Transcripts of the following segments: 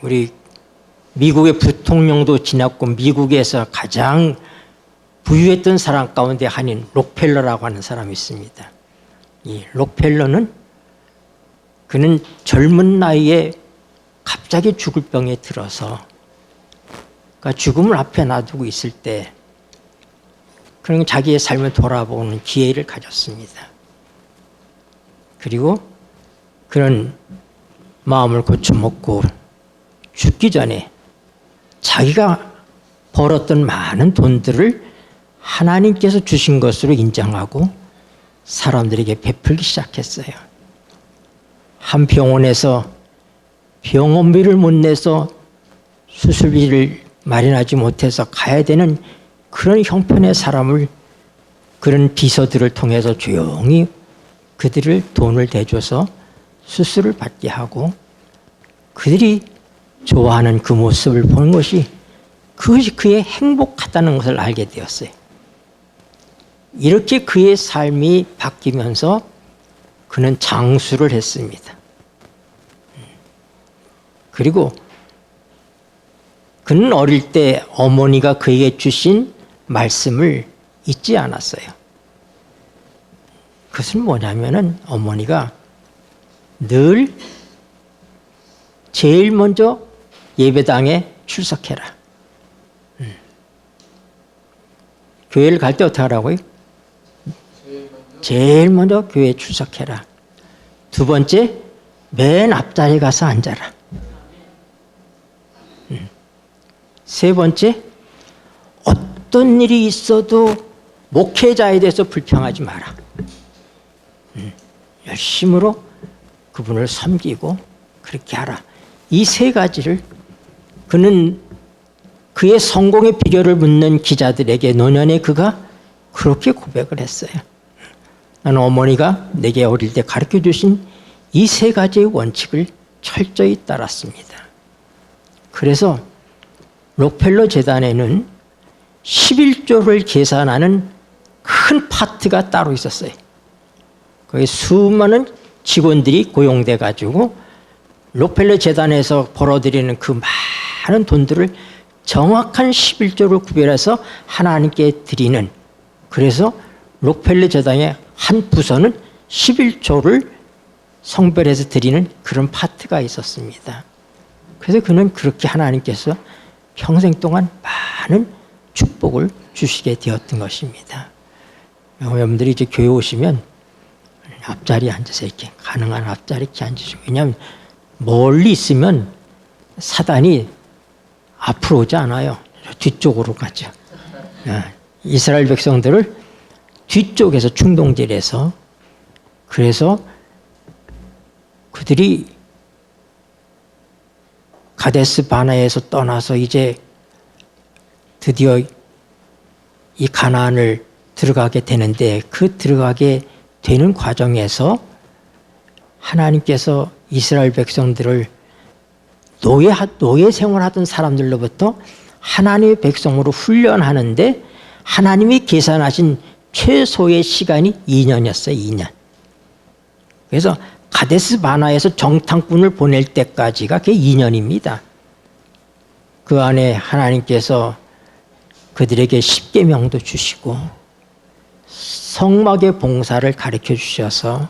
우리 미국의 부통령도 지났고 미국에서 가장 부유했던 사람 가운데 한인 록펠러라고 하는 사람이 있습니다. 이 록펠러는 그는 젊은 나이에 갑자기 죽을 병에 들어서 그러니까 죽음을 앞에 놔두고 있을 때 그런 자기의 삶을 돌아보는 기회를 가졌습니다. 그리고 그런 마음을 고쳐먹고 죽기 전에 자기가 벌었던 많은 돈들을 하나님께서 주신 것으로 인정하고 사람들에게 베풀기 시작했어요. 한 병원에서 병원비를 못 내서 수술비를 마련하지 못해서 가야 되는 그런 형편의 사람을 그런 비서들을 통해서 조용히 그들을 돈을 대줘서 수술을 받게 하고 그들이 좋아하는 그 모습을 보는 것이 그것이 그의 행복하다는 것을 알게 되었어요. 이렇게 그의 삶이 바뀌면서 그는 장수를 했습니다. 그리고 그는 어릴 때 어머니가 그에게 주신 말씀을 잊지 않았어요. 그것은 뭐냐면은 어머니가 늘 제일 먼저 예배당에 출석해라. 교회를 갈 때 어떻게 하라고요? 제일 먼저 교회에 출석해라. 두 번째, 맨 앞자리에 가서 앉아라. 세 번째, 어떤 일이 있어도 목회자에 대해서 불평하지 마라. 열심으로 그분을 섬기고 그렇게 하라. 이 세 가지를 그는 그의 성공의 비결을 묻는 기자들에게 노년에 그가 그렇게 고백을 했어요. 나는 어머니가 내게 어릴 때 가르쳐 주신 이 세 가지의 원칙을 철저히 따랐습니다. 그래서 록펠러 재단에는 11조를 계산하는 큰 파트가 따로 있었어요. 거기 수많은 직원들이 고용돼 가지고 록펠러 재단에서 벌어들이는 그 많은 돈들을 정확한 11조를 구별해서 하나님께 드리는, 그래서 록펠러 재단의 한 부서는 11조를 성별해서 드리는 그런 파트가 있었습니다. 그래서 그는 그렇게 하나님께서 평생 동안 많은 축복을 주시게 되었던 것입니다. 여러분들이 이제 교회 오시면 앞자리에 앉아서 이렇게 가능한 앞자리에 이렇게 앉으시고, 왜냐하면 멀리 있으면 사단이 앞으로 오지 않아요. 뒤쪽으로 가죠. 이스라엘 백성들을 뒤쪽에서 충동질해서, 그래서 그들이 가데스 바네에서 떠나서 이제 드디어 이 가나안을 들어가게 되는데, 그 들어가게 되는 과정에서 하나님께서 이스라엘 백성들을 노예 생활하던 사람들로부터 하나님의 백성으로 훈련하는데 하나님이 계산하신 최소의 시간이 2년이었어요. 2년. 그래서 가데스 바나에서 정탐꾼을 보낼 때까지가 그게 2년입니다. 그 안에 하나님께서 그들에게 십계명도 주시고 성막의 봉사를 가르쳐 주셔서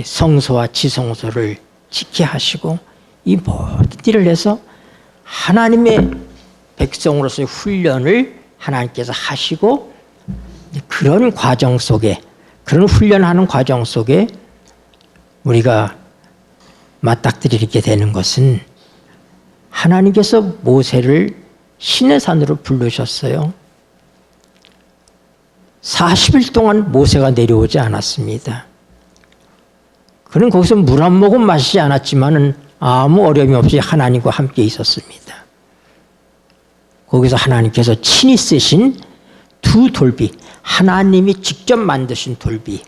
성소와 지성소를 지키게 하시고 이 모든 일을 해서 하나님의 백성으로서의 훈련을 하나님께서 하시고, 그런 과정 속에, 그런 훈련하는 과정 속에 우리가 맞닥뜨리게 되는 것은 하나님께서 모세를 신의 산으로 부르셨어요. 40일 동안 모세가 내려오지 않았습니다. 그는 거기서 물 한 모금 마시지 않았지만은 아무 어려움이 없이 하나님과 함께 있었습니다. 거기서 하나님께서 친히 쓰신 두 돌비, 하나님이 직접 만드신 돌비,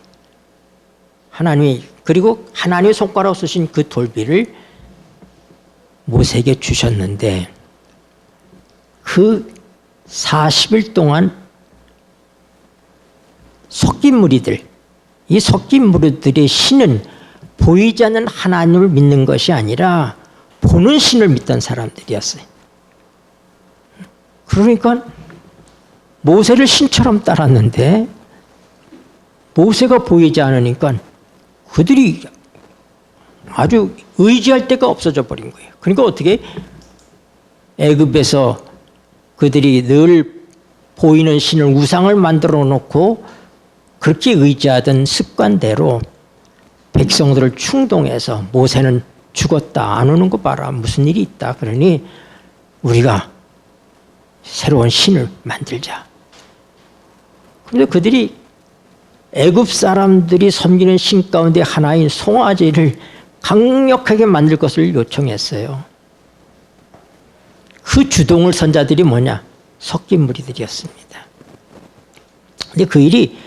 그리고 하나님의 손가락으로 쓰신 그 돌비를 모세에게 주셨는데, 그 40일 동안 섞인 무리들, 이 섞인 무리들의 신은 보이지 않는 하나님을 믿는 것이 아니라 보는 신을 믿던 사람들이었어요. 그러니까 모세를 신처럼 따랐는데 모세가 보이지 않으니까 그들이 아주 의지할 데가 없어져 버린 거예요. 그러니까 어떻게 애굽에서 그들이 늘 보이는 신을 우상을 만들어 놓고 그렇게 의지하던 습관대로 백성들을 충동해서 모세는 죽었다 안 오는 거 봐라 무슨 일이 있다 그러니 우리가 새로운 신을 만들자. 그런데 그들이 애굽 사람들이 섬기는 신 가운데 하나인 송아지를 강력하게 만들 것을 요청했어요. 그 주동을 선자들이 뭐냐? 섞인 무리들이었습니다. 근데 그 일이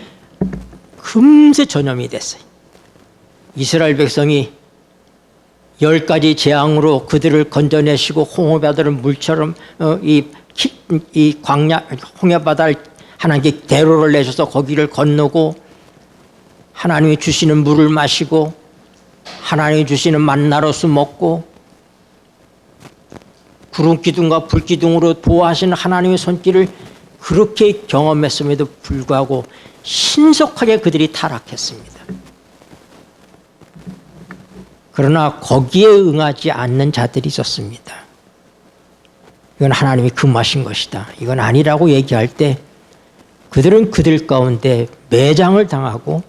금세 전염이 됐어요. 이스라엘 백성이 10가지 재앙으로 그들을 건져내시고 홍해바다를 물처럼 이 광야 홍해바다를 하나님께 대로를 내셔서 거기를 건너고 하나님이 주시는 물을 마시고 하나님이 주시는 만나로서 먹고 구름 기둥과 불 기둥으로 보호하시는 하나님의 손길을 그렇게 경험했음에도 불구하고 신속하게 그들이 타락했습니다. 그러나 거기에 응하지 않는 자들이 있었습니다. 이건 하나님이 금하신 것이다. 이건 아니라고 얘기할 때 그들은 그들 가운데 매장을 당하고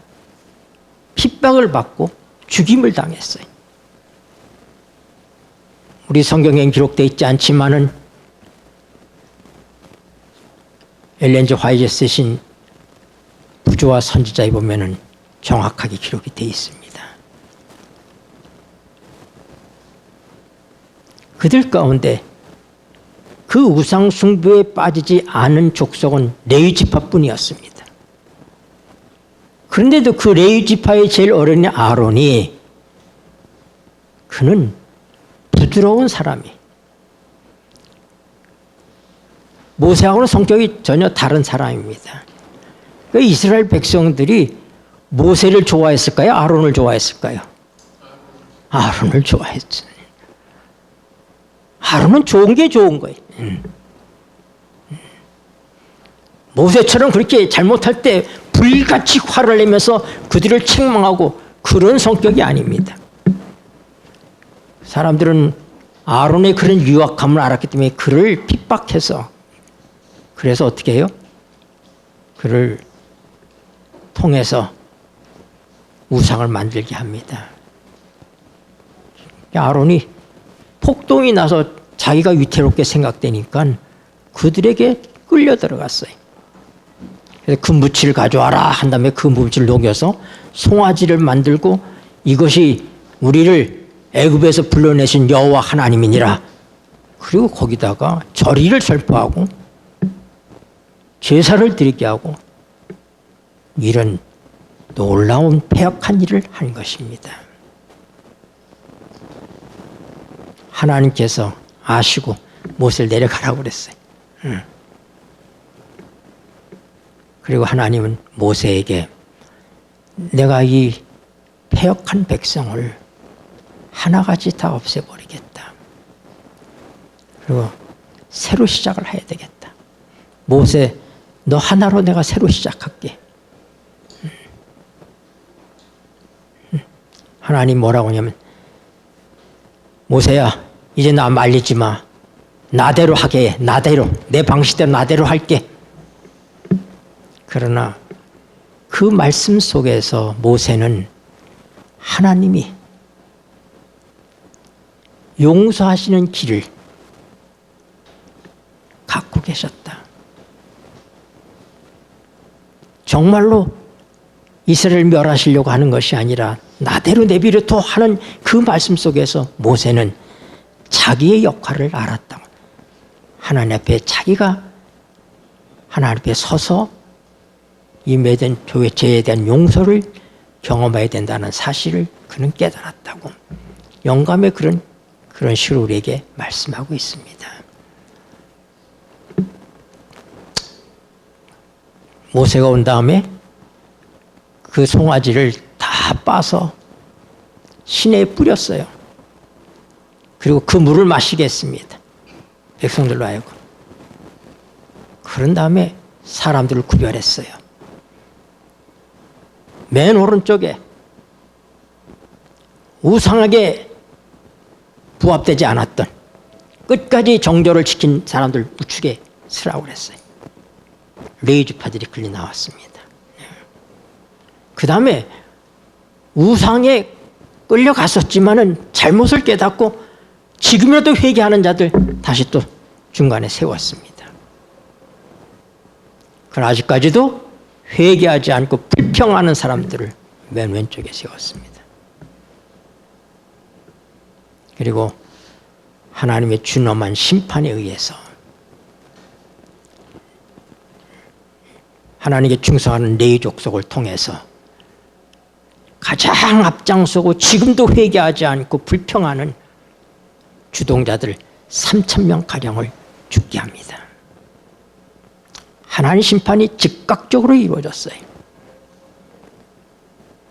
핍박을 받고 죽임을 당했어요. 우리 성경에 기록되어 있지 않지만은 엘렌 G 화이트 쓰신 부조와 선지자에 보면은 정확하게 기록이 되어 있습니다. 그들 가운데 그 우상 숭배에 빠지지 않은 족속은 레위 지파뿐이었습니다. 그런데도 그 레위 지파의 제일 어린 아론이 그는 부드러운 사람이 모세하고는 성격이 전혀 다른 사람입니다. 그러니까 이스라엘 백성들이 모세를 좋아했을까요? 아론을 좋아했을까요? 아론을 좋아했죠. 아론은 좋은 게 좋은 거예요. 모세처럼 그렇게 잘못할 때 불같이 화를 내면서 그들을 책망하고 그런 성격이 아닙니다. 사람들은 아론의 그런 유약함을 알았기 때문에 그를 핍박해서 그래서 어떻게 해요? 그를 통해서 우상을 만들게 합니다. 아론이 폭동이 나서 자기가 위태롭게 생각되니까 그들에게 끌려 들어갔어요. 그래서 금붙이를 가져와라 한 다음에 금붙이를 녹여서 송아지를 만들고 이것이 우리를 애굽에서 불러내신 여호와 하나님이니라. 그리고 거기다가 절의를 설포하고 제사를 드리게 하고 이런 놀라운 패역한 일을 한 것입니다. 하나님께서 아시고 모세를 내려가라고 그랬어요. 그리고 하나님은 모세에게 내가 이 패역한 백성을 하나같이 다 없애버리겠다. 그리고 새로 시작을 해야 되겠다. 모세, 너 하나로 내가 새로 시작할게. 하나님 뭐라고 하냐면 모세야, 이제 나 말리지 마. 나대로 하게 해. 나대로. 내 방식대로 나대로 할게. 그러나 그 말씀 속에서 모세는 하나님이 용서하시는 길을 갖고 계셨다. 정말로 이스라엘을 멸하시려고 하는 것이 아니라 나대로 내비려둬 하는 그 말씀 속에서 모세는 자기의 역할을 알았다. 하나님 앞에 자기가 하나님 앞에 서서 이 매된 교회 죄에 대한 용서를 경험해야 된다는 사실을 그는 깨달았다고 영감의 그런 식으로 우리에게 말씀하고 있습니다. 모세가 온 다음에 그 송아지를 다 빠서 시내에 뿌렸어요. 그리고 그 물을 마시게 했습니다. 백성들로 하여금. 그런 다음에 사람들을 구별했어요. 맨 오른쪽에 우상에게 부합되지 않았던 끝까지 정조를 지킨 사람들 우측에 서라고 그랬어요. 레이주파들이 끌려 나왔습니다. 그 다음에 우상에 끌려갔었지만은 잘못을 깨닫고 지금이라도 회개하는 자들 다시 또 중간에 세웠습니다. 그러나 아직까지도 회개하지 않고 불평하는 사람들을 맨 왼쪽에 세웠습니다. 그리고 하나님의 준엄한 심판에 의해서 하나님께 충성하는 레위 족속을 통해서 가장 앞장서고 지금도 회개하지 않고 불평하는 주동자들 3,000명가량을 죽게 합니다. 하나님 심판이 즉각적으로 이루어졌어요.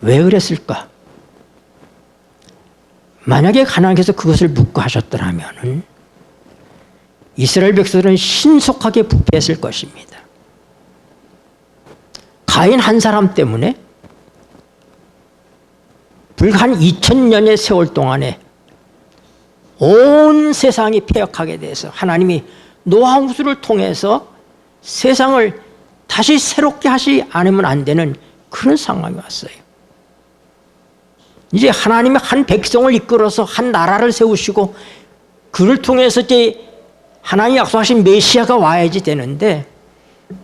왜 그랬을까? 만약에 하나님께서 그것을 묵과하셨더라면 이스라엘 백성들은 신속하게 부패했을 것입니다. 가인 한 사람 때문에 불과 한 2000년의 세월 동안에 온 세상이 폐역하게 돼서 하나님이 노아 홍수를 통해서 세상을 다시 새롭게 하지 않으면 안 되는 그런 상황이 왔어요. 이제 하나님이 한 백성을 이끌어서 한 나라를 세우시고 그를 통해서 이제 하나님이 약속하신 메시아가 와야지 되는데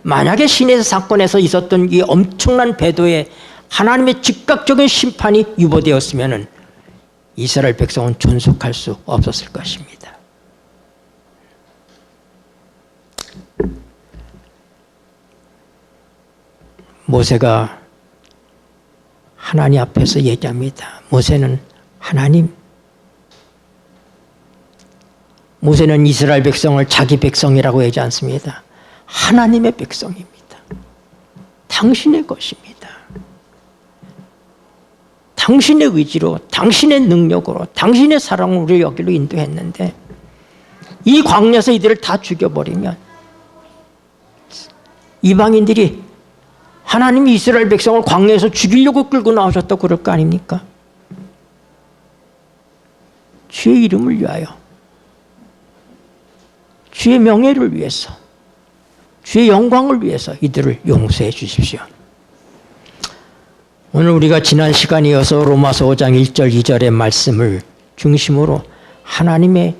만약에 시내 사건에서 있었던 이 엄청난 배도에 하나님의 즉각적인 심판이 유보되었으면 이스라엘 백성은 존속할 수 없었을 것입니다. 모세가 하나님 앞에서 얘기합니다. 모세는 하나님, 모세는 이스라엘 백성을 자기 백성이라고 하지 않습니다. 하나님의 백성입니다. 당신의 것입니다. 당신의 의지로, 당신의 능력으로, 당신의 사랑으로 우리를 여기로 인도했는데 이 광야에서 이들을 다 죽여버리면 이방인들이 하나님이 이스라엘 백성을 광야에서 죽이려고 끌고 나오셨다고 그럴 거 아닙니까? 주의 이름을 위하여, 주의 명예를 위해서, 주의 영광을 위해서 이들을 용서해 주십시오. 오늘 우리가 지난 시간에 이어서 로마서 5장 1절 2절의 말씀을 중심으로 하나님의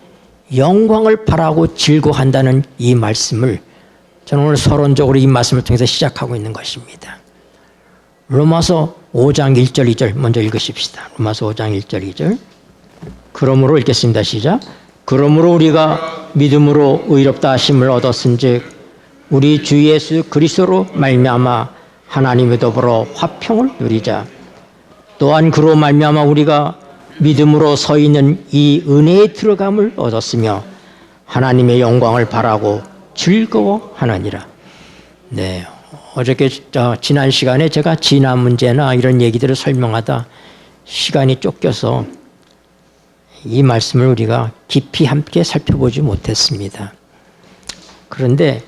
영광을 바라고 즐거워한다는 이 말씀을 저는 오늘 서론적으로 이 말씀을 통해서 시작하고 있는 것입니다. 로마서 5장 1절 2절 먼저 읽으십시다. 로마서 5장 1절 2절. 그러므로 읽겠습니다. 시작. 그러므로 우리가 믿음으로 의롭다 하심을 얻었은즉 우리 주 예수 그리스도로 말미암아 하나님의 더불어 화평을 누리자. 또한 그로 말미암아 우리가 믿음으로 서 있는 이 은혜에 들어감을 얻었으며 하나님의 영광을 바라고 즐거워하느니라. 네, 어저께 지난 시간에 제가 진화 문제나 이런 얘기들을 설명하다 시간이 쫓겨서 이 말씀을 우리가 깊이 함께 살펴보지 못했습니다. 그런데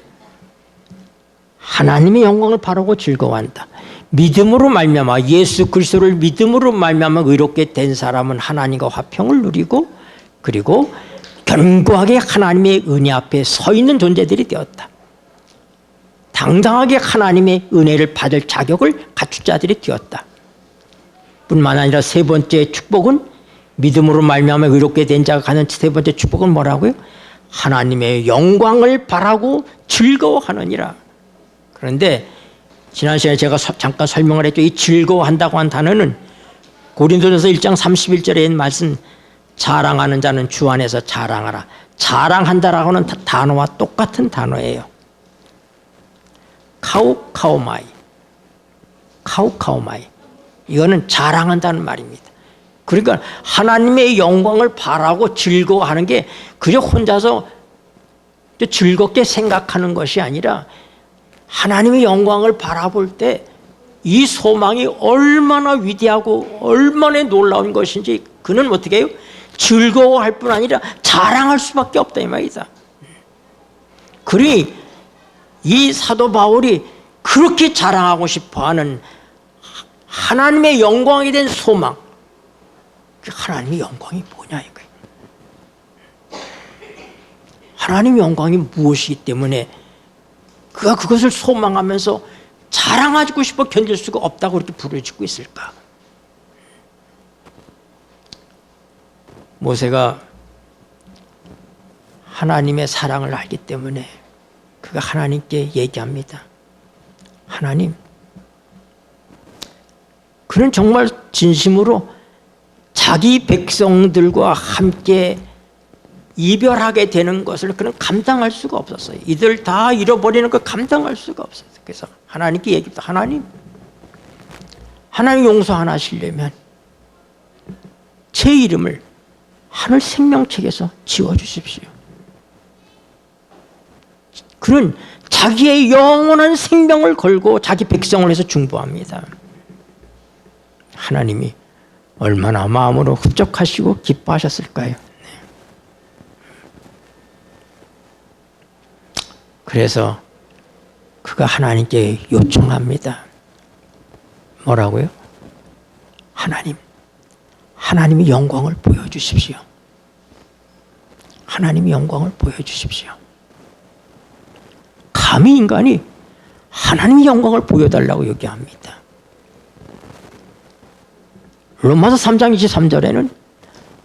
하나님의 영광을 바라고 즐거워한다. 믿음으로 말미암아 예수 그리스도를 믿음으로 말미암아 의롭게 된 사람은 하나님과 화평을 누리고 그리고 견고하게 하나님의 은혜 앞에 서 있는 존재들이 되었다. 당당하게 하나님의 은혜를 받을 자격을 갖춘 자들이 되었다. 뿐만 아니라 세 번째 축복은 믿음으로 말미암아 의롭게 된 자가 가는 세 번째 축복은 뭐라고요? 하나님의 영광을 바라고 즐거워하느니라. 그런데 지난 시간에 제가 잠깐 설명을 했죠. 이 즐거워한다고 한 단어는 고린도전서 1장 31절에 말씀 자랑하는 자는 주 안에서 자랑하라. 자랑한다라고는 단어와 똑같은 단어예요. 카우카오마이. 카우카오마이. 이거는 자랑한다는 말입니다. 그러니까 하나님의 영광을 바라고 즐거워하는 게 그저 혼자서 즐겁게 생각하는 것이 아니라 하나님의 영광을 바라볼 때 이 소망이 얼마나 위대하고 얼마나 놀라운 것인지 그는 어떻게 해요? 즐거워할 뿐 아니라 자랑할 수밖에 없다 이 말이다. 그러니 이 사도 바울이 그렇게 자랑하고 싶어하는 하나님의 영광에 대한 소망, 그 하나님의 영광이 뭐냐 이거예요. 하나님의 영광이 무엇이기 때문에 그가 그것을 소망하면서 자랑하고 싶어 견딜 수가 없다고 그렇게 부르짖고 있을까? 모세가 하나님의 사랑을 알기 때문에 그가 하나님께 얘기합니다. 하나님, 그는 정말 진심으로 자기 백성들과 함께 이별하게 되는 것을 그는 감당할 수가 없었어요. 이들 다 잃어버리는 걸 감당할 수가 없었어요. 그래서 하나님께 얘기합니다. 하나님 용서 안 하시려면 제 이름을 하늘 생명책에서 지워주십시오. 그는 자기의 영원한 생명을 걸고 자기 백성을 위해서 중보합니다. 하나님이 얼마나 마음으로 흡족하시고 기뻐하셨을까요? 그래서 그가 하나님께 요청합니다. 뭐라고요? 하나님이 영광을 보여주십시오. 하나님이 영광을 보여주십시오. 감히 인간이 하나님의 영광을 보여달라고 요구합니다. 로마서 3장 23절에는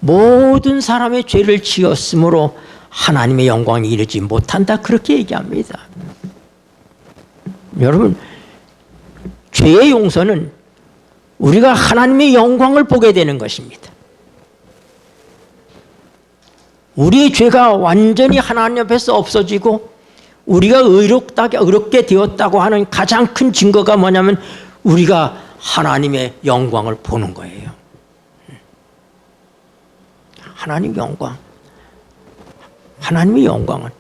모든 사람의 죄를 지었으므로 하나님의 영광이 이르지 못한다 그렇게 얘기합니다. 여러분, 죄의 용서는 우리가 하나님의 영광을 보게 되는 것입니다. 우리의 죄가 완전히 하나님 앞에서 없어지고 우리가 의롭게 되었다고 하는 가장 큰 증거가 뭐냐면 우리가 하나님의 영광을 보는 거예요. 하나님의 영광. 하나님의 영광은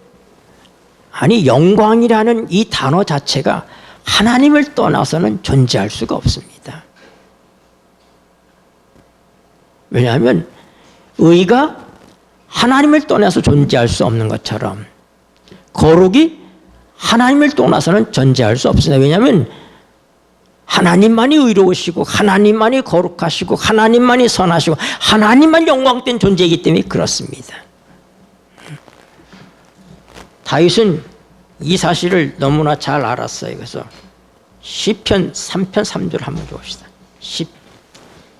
아니 영광이라는 이 단어 자체가 하나님을 떠나서는 존재할 수가 없습니다. 왜냐하면 의가 하나님을 떠나서 존재할 수 없는 것처럼 거룩이 하나님을 떠나서는 존재할 수 없습니다. 왜냐하면 하나님만이 의로우시고 하나님만이 거룩하시고 하나님만이 선하시고 하나님만 영광된 존재이기 때문에 그렇습니다. 다윗은 이 사실을 너무나 잘 알았어요. 그래서 시편 3편 3절 한번 봅시다.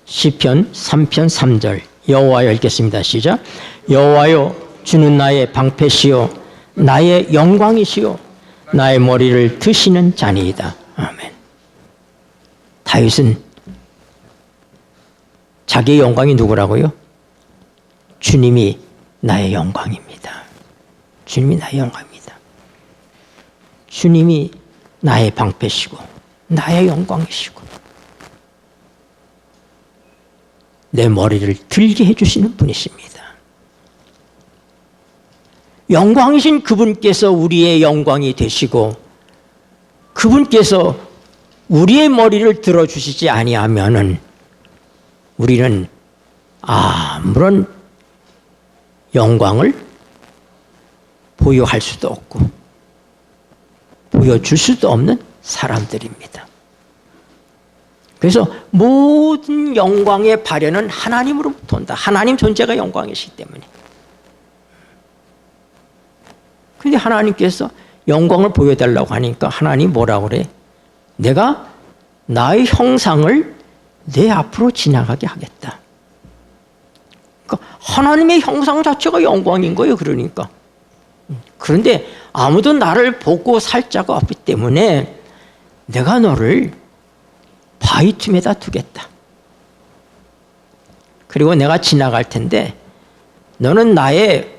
시편 3편 3절 여호와여 읽겠습니다. 시작. 여호와여 주는 나의 방패시요 나의 영광이시요 나의 머리를 드시는 자니이다. 아멘. 다윗은 자기의 영광이 누구라고요? 주님이 나의 영광입니다. 주님이 나의 영광입니다. 주님이 나의 방패시고 나의 영광이시고 내 머리를 들게 해주시는 분이십니다. 영광이신 그분께서 우리의 영광이 되시고 그분께서 우리의 머리를 들어주시지 아니하면은 우리는 아무런 영광을 보유할 수도 없고 보여줄 수도 없는 사람들입니다. 그래서 모든 영광의 발현은 하나님으로부터 온다. 하나님 존재가 영광이시기 때문에. 그런데 하나님께서 영광을 보여달라고 하니까 하나님이 뭐라고 그래? 내가 나의 형상을 내 앞으로 지나가게 하겠다. 그러니까 하나님의 형상 자체가 영광인 거예요. 그러니까. 그런데 아무도 나를 보고 살 자가 없기 때문에 내가 너를 바위 틈에다 두겠다. 그리고 내가 지나갈 텐데 너는 나의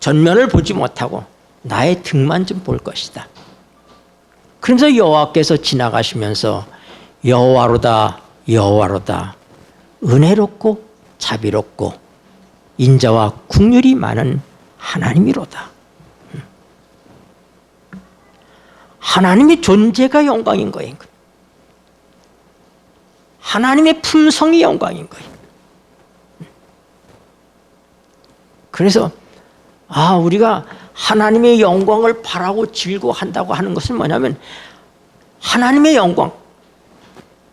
전면을 보지 못하고 나의 등만 좀 볼 것이다. 그러면서 여호와께서 지나가시면서 여호와로다 여호와로다 은혜롭고 자비롭고 인자와 긍휼이 많은 하나님이로다. 하나님의 존재가 영광인 거예요. 하나님의 품성이 영광인 거예요. 그래서 우리가 하나님의 영광을 바라고 즐거워한다고 하는 것은 뭐냐면 하나님의 영광,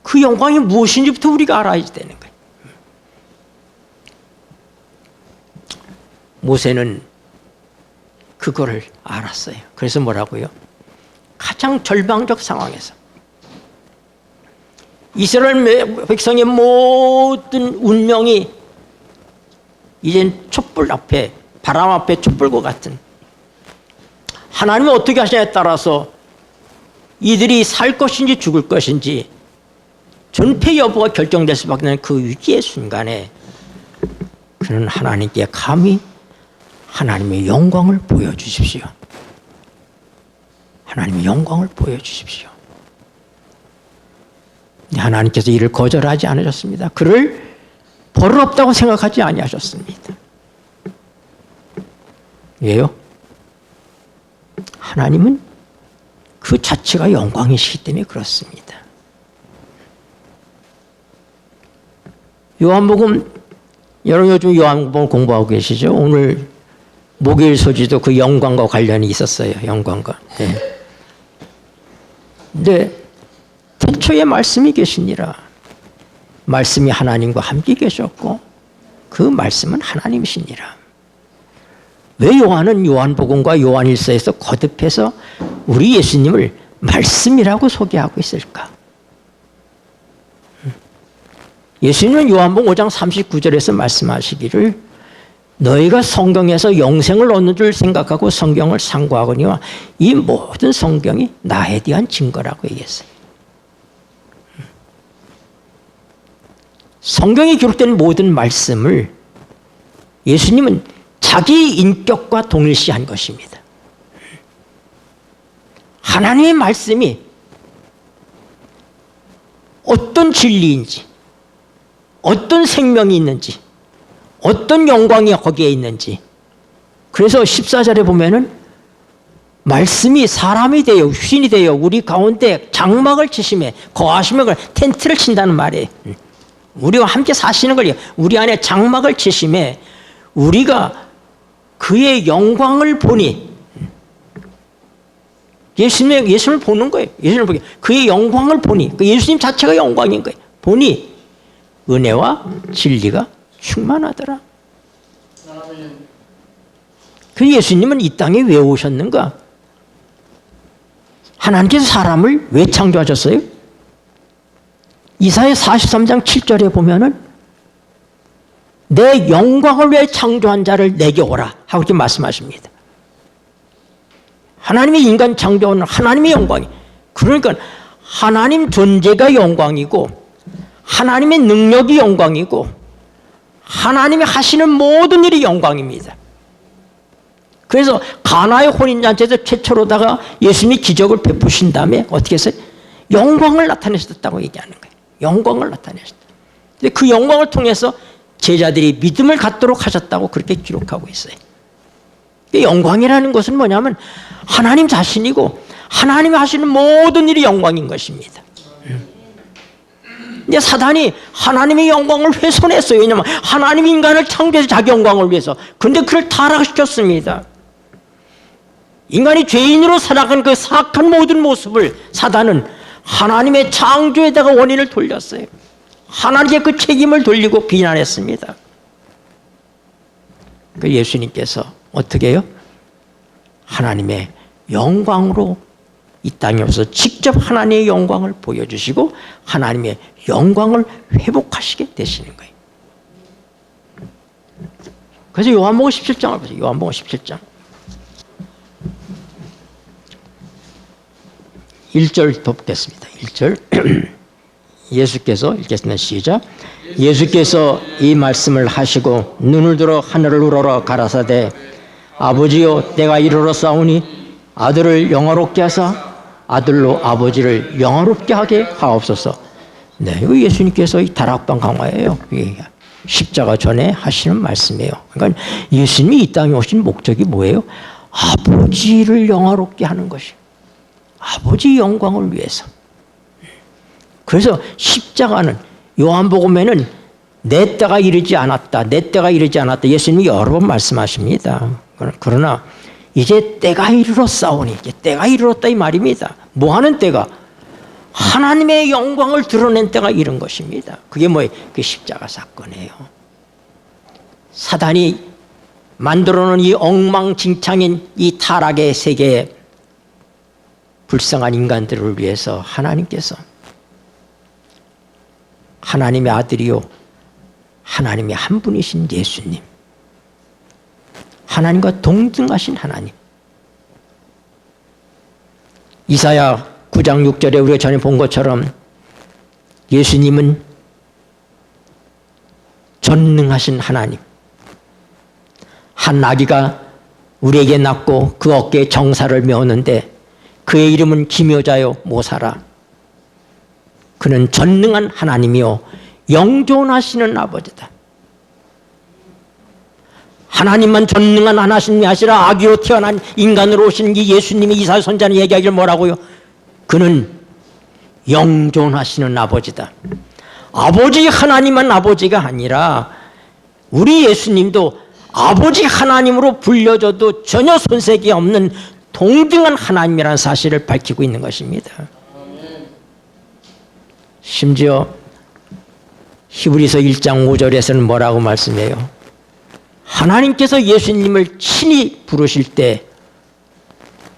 그 영광이 무엇인지부터 우리가 알아야 되는 거예요. 모세는 그거를 알았어요. 그래서 뭐라고요? 가장 절망적 상황에서 이스라엘 백성의 모든 운명이 이젠 촛불 앞에, 바람 앞에 촛불과 같은, 하나님이 어떻게 하시냐에 따라서 이들이 살 것인지 죽을 것인지 전패 여부가 결정될 수밖에 없는 그 위기의 순간에 그는 하나님께 감히 하나님의 영광을 보여주십시오. 하나님의 영광을 보여주십시오. 하나님께서 이를 거절하지 않으셨습니다. 그를 벌 없다고 생각하지 아니하셨습니다. 왜요? 하나님은 그 자체가 영광이시기 때문에 그렇습니다. 요한복음, 여러분 요즘 요한복음 공부하고 계시죠? 오늘 목요일 소지도 그 영광과 관련이 있었어요. 영광과. 네. 근데 태초에 말씀이 계시니라. 말씀이 하나님과 함께 계셨고 그 말씀은 하나님이시니라. 왜 요한은 요한복음과 요한일서에서 거듭해서 우리 예수님을 말씀이라고 소개하고 있을까? 예수님은 요한복음 5장 39절에서 말씀하시기를 너희가 성경에서 영생을 얻는 줄 생각하고 성경을 상고하거니와 이 모든 성경이 나에 대한 증거라고 얘기했어요. 성경에 기록된 모든 말씀을 예수님은 자기 인격과 동일시한 것입니다. 하나님의 말씀이 어떤 진리인지, 어떤 생명이 있는지, 어떤 영광이 거기에 있는지. 그래서 14절에 보면은 말씀이 사람이 되어 휘인이 되어 우리 가운데 장막을 치심에 거하시며 텐트를 친다는 말이에요. 우리와 함께 사시는 걸 우리 안에 장막을 치심에 우리가 그의 영광을 보니 예수님을 보는 거예요. 예수님을 보기 그의 영광을 보니 그 예수님 자체가 영광인 거예요. 보니 은혜와 진리가 충만하더라. 그 예수님은 이 땅에 왜 오셨는가? 하나님께서 사람을 왜 창조하셨어요? 이사야 43장 7절에 보면은 내 영광을 위해 창조한 자를 내게 오라 하고 이렇게 말씀하십니다. 하나님의 인간 창조는 하나님의 영광이, 그러니까 하나님 존재가 영광이고 하나님의 능력이 영광이고 하나님이 하시는 모든 일이 영광입니다. 그래서 가나의 혼인잔치에서 최초로다가 예수님이 기적을 베푸신 다음에 어떻게 했어요? 영광을 나타내셨다고 얘기하는 거예요. 영광을 나타내셨다. 근데 그 영광을 통해서 제자들이 믿음을 갖도록 하셨다고 그렇게 기록하고 있어요. 영광이라는 것은 뭐냐면 하나님 자신이고 하나님이 하시는 모든 일이 영광인 것입니다. 근데 사단이 하나님의 영광을 훼손했어요. 왜냐하면 하나님이 인간을 창조해서 자기 영광을 위해서. 그런데 그를 타락시켰습니다. 인간이 죄인으로 살아간 그 사악한 모든 모습을 사단은 하나님의 창조에다가 원인을 돌렸어요. 하나님께 그 책임을 돌리고 비난했습니다. 그 예수님께서 어떻게 해요? 하나님의 영광으로 이 땅에 오셔서 직접 하나님의 영광을 보여주시고 하나님의 영광을 회복하시게 되시는 거예요. 그래서 요한복음 17장을 보세요. 요한복음 17장 1절 돕겠습니다. 1절 예수께서 읽겠습니다. 시작. 예수께서 이 말씀을 하시고 눈을 들어 하늘을 우러러 가라사대 아버지여 때가 이르렀사오니 아들을 영화롭게 하사 아들로 아버지를 영화롭게 하게 하옵소서. 네, 이거 예수님께서 이 다락방 강화예요. 십자가 전에 하시는 말씀이에요. 그러니까 예수님이 이 땅에 오신 목적이 뭐예요? 아버지를 영화롭게 하는 것이. 아버지 영광을 위해서. 그래서 십자가는 요한복음에는 내 때가 이르지 않았다. 내 때가 이르지 않았다. 예수님이 여러 번 말씀하십니다. 그러나 이제 때가 이르렀사오니, 이제 때가 이르렀다 이 말입니다. 뭐 하는 때가? 하나님의 영광을 드러낸 때가 이른 것입니다. 그게 뭐예요? 그게 십자가 사건이에요. 사단이 만들어 놓은 이 엉망진창인 이 타락의 세계에 불쌍한 인간들을 위해서 하나님께서 하나님의 아들이요 하나님의 한 분이신 예수님, 하나님과 동등하신 하나님. 이사야 9장 6절에 우리가 전에 본 것처럼 예수님은 전능하신 하나님, 한 아기가 우리에게 낳고 그 어깨에 정사를 메었는데 그의 이름은 기묘자요 모사라. 그는 전능한 하나님이요 영존하시는 아버지다. 하나님만 전능한 하나님이 아시라 아기로 태어난 인간으로 오신 이 예수님이 이사야 선지자는 얘기하기를 뭐라고요? 그는 영존하시는 아버지다. 아버지 하나님만 아버지가 아니라 우리 예수님도 아버지 하나님으로 불려져도 전혀 손색이 없는 동등한 하나님이라는 사실을 밝히고 있는 것입니다. 심지어 히브리서 1장 5절에서는 뭐라고 말씀해요? 하나님께서 예수님을 친히 부르실 때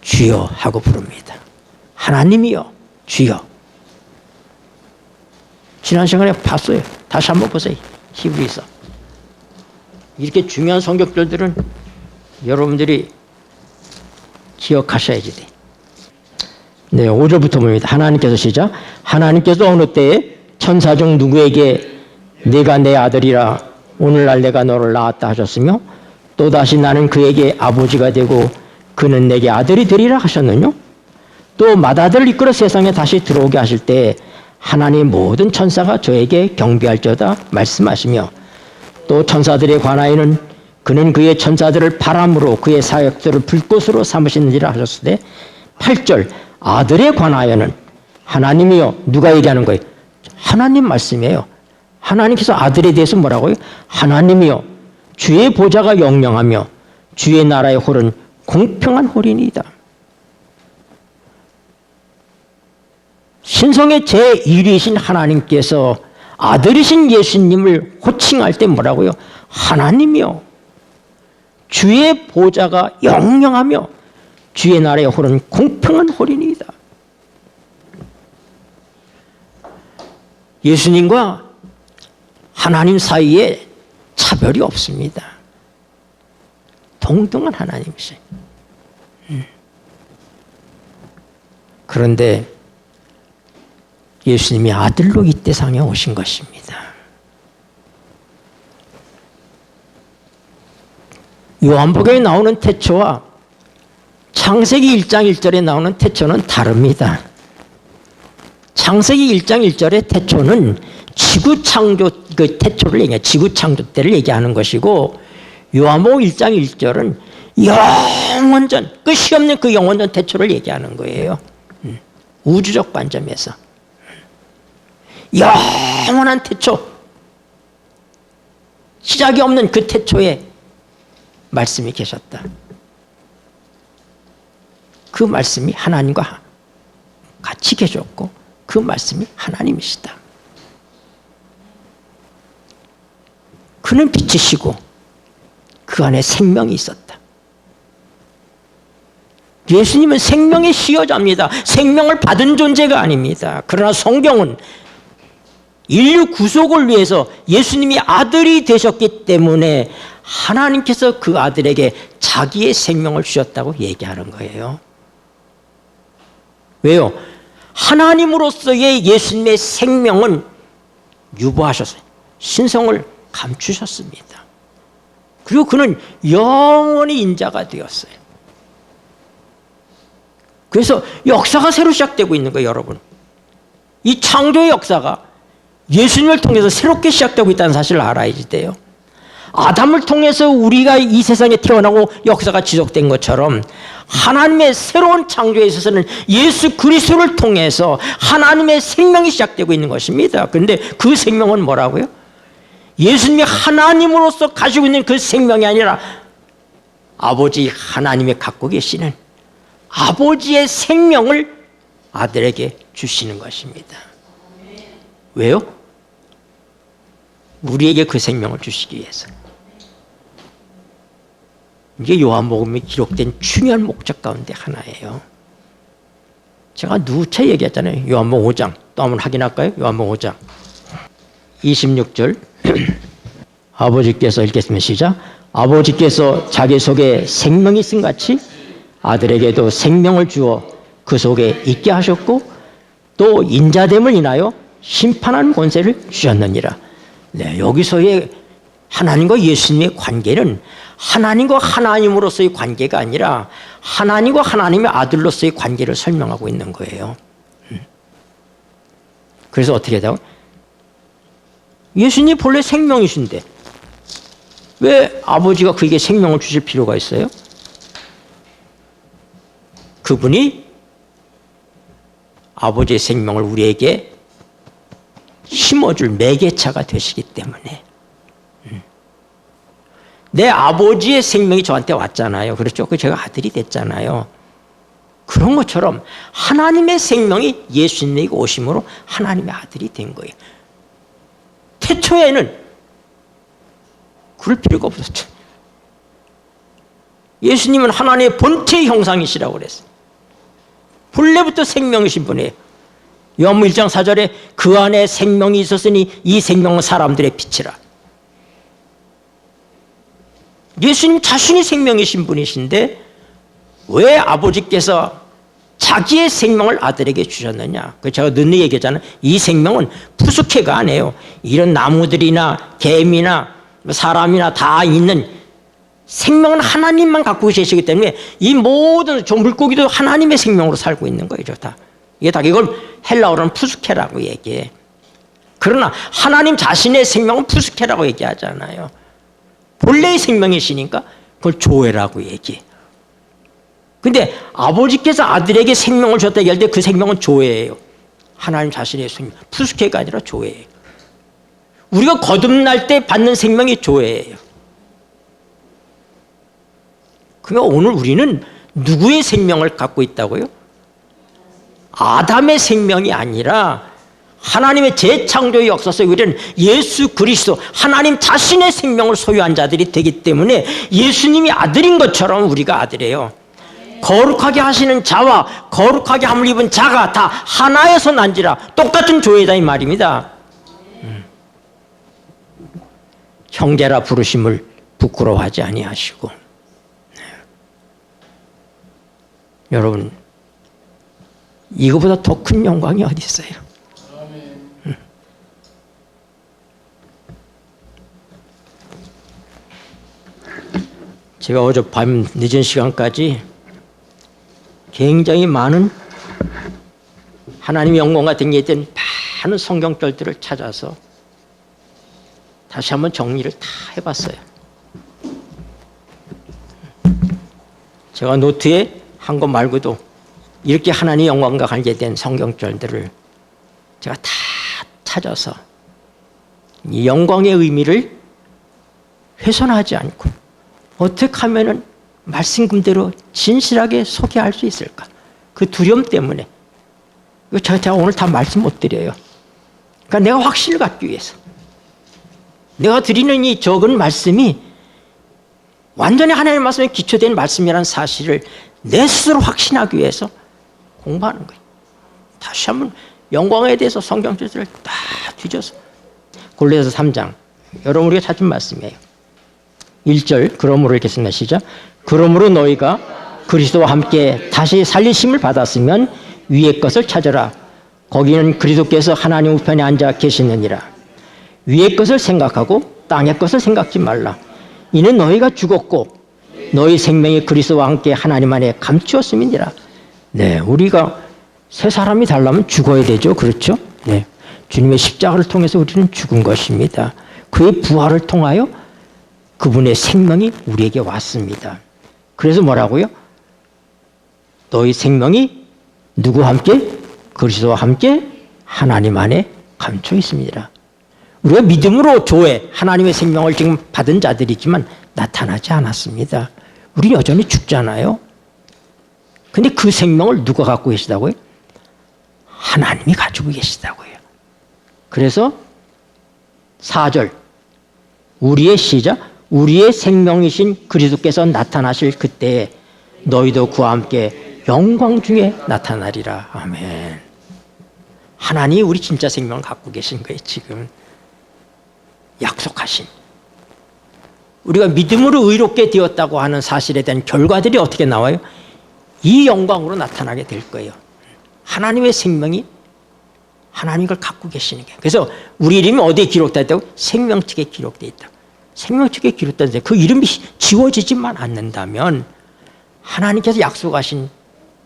주여 하고 부릅니다. 하나님이여 주여. 지난 시간에 봤어요. 다시 한번 보세요. 히브리서. 이렇게 중요한 성경들은 여러분들이 기억하셔야지 돼. 네, 5절부터 봅니다. 하나님께서 시작. 하나님께서 어느 때에 천사 중 누구에게 네가 내 아들이라 오늘날 내가 너를 낳았다 하셨으며 또다시 나는 그에게 아버지가 되고 그는 내게 아들이 되리라 하셨느뇨? 또 맏아들을 이끌어 세상에 다시 들어오게 하실 때 하나님 모든 천사가 저에게 경배할지어다 말씀하시며 또 천사들에 관하여는 그는 그의 천사들을 바람으로 그의 사역들을 불꽃으로 삼으시느니라 하셨으되 8절 아들에 관하여는 하나님이요 누가 얘기하는 거예요? 하나님 말씀이에요. 하나님께서 아들에 대해서 뭐라고요? 하나님이요 주의 보좌가 영영하며 주의 나라의 홀은 공평한 홀이니이다. 신성의 제1위이신 하나님께서 아들이신 예수님을 호칭할 때 뭐라고요? 하나님이요 주의 보좌가 영영하며 주의 나라의 홀은 공평한 홀이니이다. 예수님과 하나님 사이에 차별이 없습니다. 동등한 하나님이세요. 그런데 예수님이 아들로 이 세상에 오신 것입니다. 요한복음에 나오는 태초와 창세기 1장 1절에 나오는 태초는 다릅니다. 창세기 1장 1절의 태초는 지구 창조 그 태초를 얘기해 지구 창조 때를 얘기하는 것이고 요한복음 1장 1절은 영원전 끝이 없는 그 영원전 태초를 얘기하는 거예요. 우주적 관점에서 영원한 태초, 시작이 없는 그 태초에 말씀이 계셨다. 그 말씀이 하나님과 같이 계셨고 그 말씀이 하나님이시다. 그는 빛이시고 그 안에 생명이 있었다. 예수님은 생명의 시여자입니다. 생명을 받은 존재가 아닙니다. 그러나 성경은 인류 구속을 위해서 예수님이 아들이 되셨기 때문에 하나님께서 그 아들에게 자기의 생명을 주셨다고 얘기하는 거예요. 왜요? 하나님으로서의 예수님의 생명은 유보하셨어요. 신성을 감추셨습니다. 그리고 그는 영원히 인자가 되었어요. 그래서 역사가 새로 시작되고 있는 거예요, 여러분. 이 창조의 역사가 예수님을 통해서 새롭게 시작되고 있다는 사실을 알아야지 돼요. 아담을 통해서 우리가 이 세상에 태어나고 역사가 지속된 것처럼 하나님의 새로운 창조에 있어서는 예수 그리스도를 통해서 하나님의 생명이 시작되고 있는 것입니다. 그런데 그 생명은 뭐라고요? 예수님이 하나님으로서 가지고 있는 그 생명이 아니라 아버지 하나님이 갖고 계시는 아버지의 생명을 아들에게 주시는 것입니다. 왜요? 우리에게 그 생명을 주시기 위해서. 이게 요한복음에 기록된 중요한 목적 가운데 하나예요. 제가 누차 얘기했잖아요. 요한복음 5장. 또 한번 확인할까요? 요한복음 5장 26절 아버지께서 읽겠습니다. 시작. 아버지께서 자기 속에 생명이 있음 같이 아들에게도 생명을 주어 그 속에 있게 하셨고 또 인자됨을 인하여 심판하는 권세를 주셨느니라. 네, 여기서의 하나님과 예수님의 관계는 하나님과 하나님으로서의 관계가 아니라 하나님과 하나님의 아들로서의 관계를 설명하고 있는 거예요. 그래서 어떻게 해야 돼요? 예수님이 본래 생명이신데 왜 아버지가 그에게 생명을 주실 필요가 있어요? 그분이 아버지의 생명을 우리에게 심어줄 매개차가 되시기 때문에. 내 아버지의 생명이 저한테 왔잖아요. 그렇죠? 그 제가 아들이 됐잖아요. 그런 것처럼 하나님의 생명이 예수님에게 오심으로 하나님의 아들이 된 거예요. 태초에는 그럴 필요가 없었죠. 예수님은 하나님의 본체의 형상이시라고 그랬어요. 본래부터 생명이신 분이에요. 요한복음 1장 4절에 그 안에 생명이 있었으니 이 생명은 사람들의 빛이라. 예수님 자신이 생명이신 분이신데 왜 아버지께서 자기의 생명을 아들에게 주셨느냐? 제가 늘 얘기하잖아요. 이 생명은 푸스케가 아니에요. 이런 나무들이나 개미나 사람이나 다 있는 생명은 하나님만 갖고 계시기 때문에 이 모든 저 물고기도 하나님의 생명으로 살고 있는 거예요. 다. 이걸 헬라어로는 푸스케라고 얘기해. 그러나 하나님 자신의 생명은 푸스케라고 얘기하잖아요. 본래의 생명이시니까 그걸 조회라고 얘기해. 근데 아버지께서 아들에게 생명을 줬다 얘기할 때 그 생명은 조회예요. 하나님 자신의 생명, 푸스케가 아니라 조회예요. 우리가 거듭날 때 받는 생명이 조회예요. 그러니까 오늘 우리는 누구의 생명을 갖고 있다고요? 아담의 생명이 아니라 하나님의 재창조의 역사에서 우리는 예수 그리스도 하나님 자신의 생명을 소유한 자들이 되기 때문에 예수님이 아들인 것처럼 우리가 아들이에요. 거룩하게 하시는 자와 거룩하게 함을 입은 자가 다 하나에서 난지라 똑같은 조회다 이 말입니다. 형제라 부르심을 부끄러워하지 아니하시고. 네. 여러분 이거보다 더 큰 영광이 어디 있어요? 제가 어젯밤 늦은 시간까지 굉장히 많은 하나님의 영광 같은 게 있던 많은 성경절들을 찾아서 다시 한번 정리를 다 해봤어요. 제가 노트에 한 것 말고도 이렇게 하나님의 영광과 관계된 성경절들을 제가 다 찾아서 이 영광의 의미를 훼손하지 않고 어떻게 하면은 말씀 그대로 진실하게 소개할 수 있을까? 그 두려움 때문에 이거 제가 오늘 다 말씀 못 드려요. 그러니까 내가 확신을 갖기 위해서 내가 드리는 이 적은 말씀이 완전히 하나님의 말씀에 기초된 말씀이라는 사실을 내 스스로 확신하기 위해서 공부하는 거예요. 다시 한번 영광에 대해서 성경절들을 다 뒤져서 골로새서 3장 여러분 우리가 찾은 말씀이에요. 1절 그러므로 읽겠습니다. 시작. 그러므로 너희가 그리스도와 함께 다시 살리심을 받았으면 위의 것을 찾아라. 거기는 그리스도께서 하나님 우편에 앉아 계시느니라. 위의 것을 생각하고 땅의 것을 생각지 말라. 이는 너희가 죽었고 너희 생명이 그리스도와 함께 하나님 안에 감추었음이니라. 네, 우리가 새 사람이 되려면 죽어야 되죠. 그렇죠? 네, 주님의 십자가를 통해서 우리는 죽은 것입니다. 그의 부활을 통하여 그분의 생명이 우리에게 왔습니다. 그래서 뭐라고요? 너희 생명이 누구와 함께? 그리스도와 함께 하나님 안에 감춰 있습니다. 우리가 믿음으로 조회, 하나님의 생명을 지금 받은 자들이지만 나타나지 않았습니다. 우리 여전히 죽잖아요. 근데 그 생명을 누가 갖고 계시다고요? 하나님이 가지고 계시다고요. 그래서 4절, 우리의 시작, 우리의 생명이신 그리스도께서 나타나실 그때에 너희도 그와 함께 영광 중에 나타나리라. 아멘. 하나님이 우리 진짜 생명을 갖고 계신 거예요. 지금 약속하신, 우리가 믿음으로 의롭게 되었다고 하는 사실에 대한 결과들이 어떻게 나와요? 이 영광으로 나타나게 될 거예요. 하나님의 생명이 하나님이 그걸 갖고 계시는 게. 그래서 우리 이름이 어디에 기록되어 있다고? 생명책에 기록되어 있다. 생명책에 기록되는데 그 이름이 지워지지만 않는다면 하나님께서 약속하신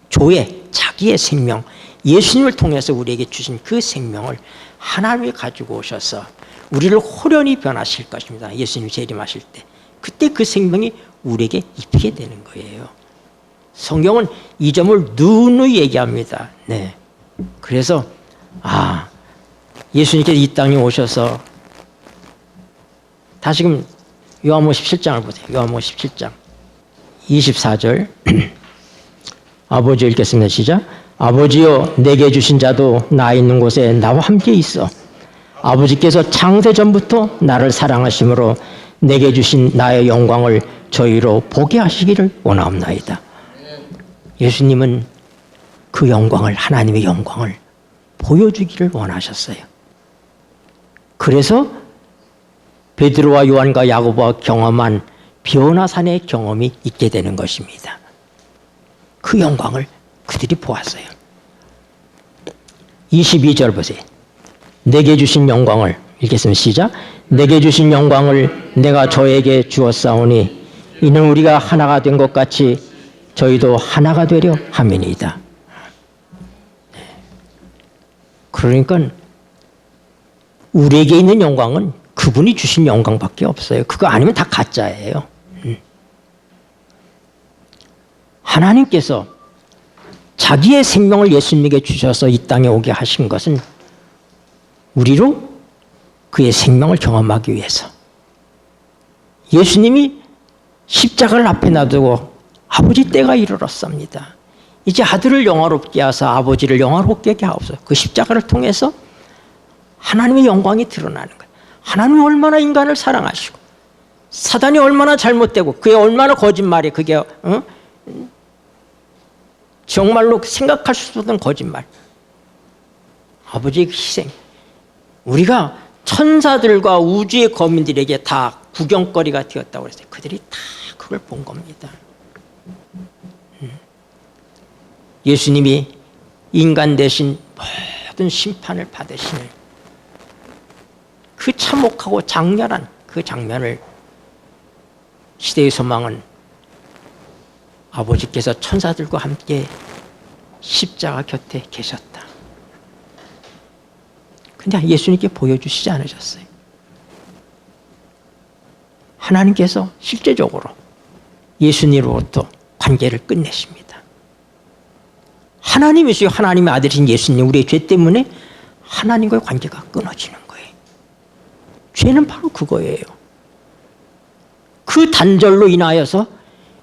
조의 자기의 생명, 예수님을 통해서 우리에게 주신 그 생명을 하나님이 가지고 오셔서 우리를 호련히 변하실 것입니다. 예수님이 재림하실 때. 그때 그 생명이 우리에게 입히게 되는 거예요. 성경은 이 점을 누누이 얘기합니다. 네. 그래서 예수님께서 이 땅에 오셔서 다시금 요한복음 17장을 보세요. 요한복음 17장 24절 아버지 읽겠습니다. 시작. 아버지여 내게 주신 자도 나 있는 곳에 나와 함께 있어. 아버지께서 창세 전부터 나를 사랑하심으로 내게 주신 나의 영광을 저희로 보게 하시기를 원하옵나이다. 예수님은 그 영광을, 하나님의 영광을 보여주기를 원하셨어요. 그래서 베드로와 요한과 야고보가 경험한 변화산의 경험이 있게 되는 것입니다. 그 영광을 그들이 보았어요. 22절 보세요. 내게 주신 영광을, 읽겠습니다. 시작. 내게 주신 영광을 내가 저에게 주었사오니 이는 우리가 하나가 된 것 같이 저희도 하나가 되려 함이니이다. 그러니까 우리에게 있는 영광은 그분이 주신 영광밖에 없어요. 그거 아니면 다 가짜예요. 하나님께서 자기의 생명을 예수님에게 주셔서 이 땅에 오게 하신 것은 우리로 그의 생명을 경험하기 위해서. 예수님이 십자가를 앞에 놔두고 아버지 때가 이르렀습니다. 이제 아들을 영화롭게 하사 아버지를 영화롭게 하게 하옵소서. 그 십자가를 통해서 하나님의 영광이 드러나는 거예요. 하나님이 얼마나 인간을 사랑하시고 사단이 얼마나 잘못되고 그게 얼마나 거짓말이, 그게 정말로 생각할 수 없는 거짓말. 아버지의 희생. 우리가 천사들과 우주의 거민들에게 다 구경거리가 되었다고 그랬어요. 그들이 다 그걸 본 겁니다. 예수님이 인간 대신 모든 심판을 받으시는 그 참혹하고 장렬한 그 장면을 시대의 소망은 아버지께서 천사들과 함께 십자가 곁에 계셨다. 근데 예수님께 보여주시지 않으셨어요. 하나님께서 실제적으로 예수님으로부터 관계를 끝내십니다. 하나님이시요 하나님의 아들이신 예수님, 우리의 죄 때문에 하나님과의 관계가 끊어지는 거예요. 죄는 바로 그거예요. 그 단절로 인하여서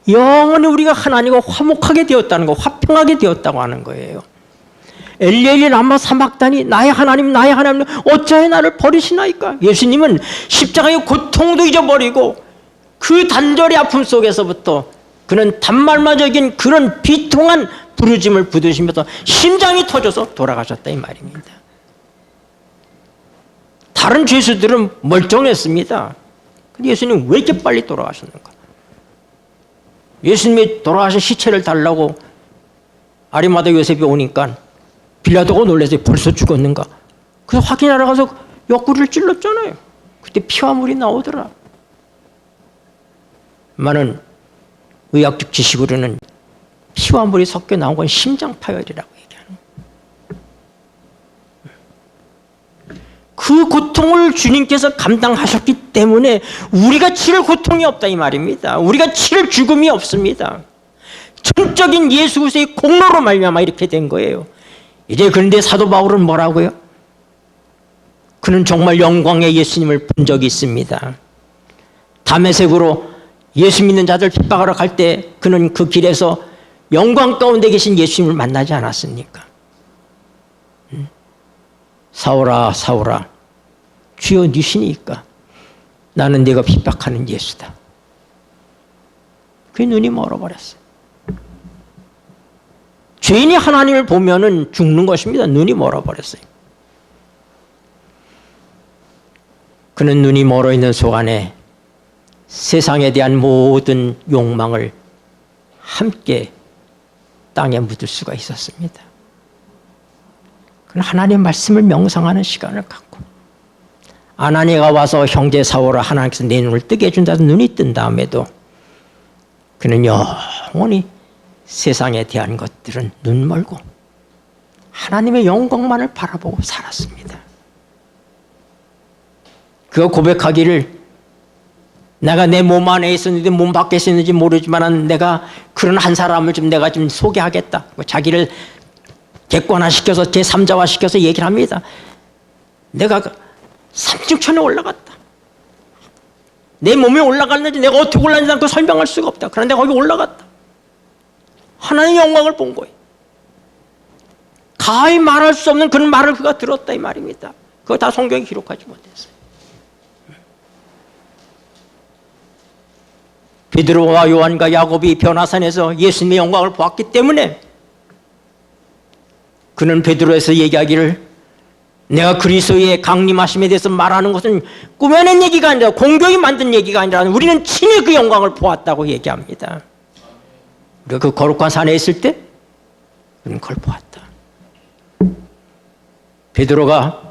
영원히 우리가 하나님과 화목하게 되었다는 거, 화평하게 되었다고 하는 거예요. 엘리엘리 라마 사막다니, 나의 하나님 나의 하나님 어찌하여 나를 버리시나이까. 예수님은 십자가의 고통도 잊어버리고 그 단절의 아픔 속에서부터 그는 단말마적인 그런 비통한 부르짐을 부르시면서 심장이 터져서 돌아가셨다 이 말입니다. 다른 죄수들은 멀쩡했습니다. 근데 예수님 왜 이렇게 빨리 돌아가셨는가? 예수님이 돌아가신 시체를 달라고 아리마다 요셉이 오니까 빌라도가 놀라서 벌써 죽었는가? 그래서 확인하러 가서 옆구리를 찔렀잖아요. 그때 피와 물이 나오더라. 많은 의학적 지식으로는 피와 물이 섞여 나온 건 심장 파열이라고 얘기하는 거예요. 그 고통을 주님께서 감당하셨기 때문에 우리가 치를 고통이 없다 이 말입니다. 우리가 치를 죽음이 없습니다. 전적인 예수 그리스도의 공로로 말미암아 이렇게 된 거예요. 이제 그런데 사도 바울은 뭐라고요? 그는 정말 영광의 예수님을 본 적이 있습니다. 다메섹으로 예수 믿는 자들 핍박하러 갈 때 그는 그 길에서 영광 가운데 계신 예수님을 만나지 않았습니까? 사오라 사오라 주여 누시니까 나는 네가 핍박하는 예수다. 그의 눈이 멀어버렸어요. 죄인이 하나님을 보면은 죽는 것입니다. 눈이 멀어버렸어요. 그는 눈이 멀어 있는 속안에 세상에 대한 모든 욕망을 함께 땅에 묻을 수가 있었습니다. 그는 하나님의 말씀을 명상하는 시간을 갖고 아나니아가 와서 형제 사오라 하나님께서 내 눈을 뜨게 해준다서 눈이 뜬 다음에도 그는 영원히 세상에 대한 것들은 눈 멀고 하나님의 영광만을 바라보고 살았습니다. 그가 고백하기를 내가 내 몸 안에 있었는지 몸 밖에 있었는지 모르지만 내가 그런 한 사람을 좀 내가 좀 소개하겠다. 자기를 객관화시켜서 제3자화시켜서 얘기를 합니다. 내가 삼층천에 올라갔다. 내 몸에 올라갔는지 내가 어떻게 올랐는지 그 설명할 수가 없다. 그런데 거기 올라갔다. 하나님의 영광을 본 거예요. 가히 말할 수 없는 그런 말을 그가 들었다 이 말입니다. 그거 다 성경에 기록하지 못했어요. 베드로와 요한과 야곱이 변화산에서 예수님의 영광을 보았기 때문에 그는 베드로에서 얘기하기를 내가 그리스도의 강림하심에 대해서 말하는 것은 꾸며낸 얘기가 아니라 공교히 만든 얘기가 아니라 우리는 친히 그 영광을 보았다고 얘기합니다. 우리가 그 거룩한 산에 있을 때 우리는 그걸 보았다. 베드로가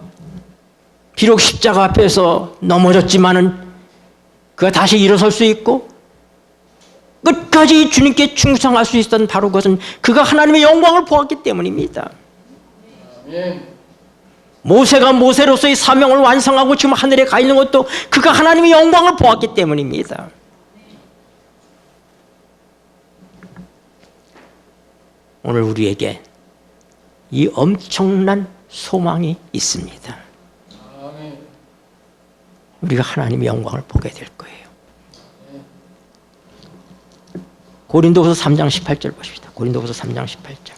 비록 십자가 앞에서 넘어졌지만은 그가 다시 일어설 수 있고 끝까지 주님께 충성할 수 있었던 바로 그것은 그가 하나님의 영광을 보았기 때문입니다. 모세가 모세로서의 사명을 완성하고 지금 하늘에 가 있는 것도 그가 하나님의 영광을 보았기 때문입니다. 오늘 우리에게 이 엄청난 소망이 있습니다. 우리가 하나님의 영광을 보게 될 거예요. 고린도후서 3장 18절 보십시다. 고린도후서 3장 18절.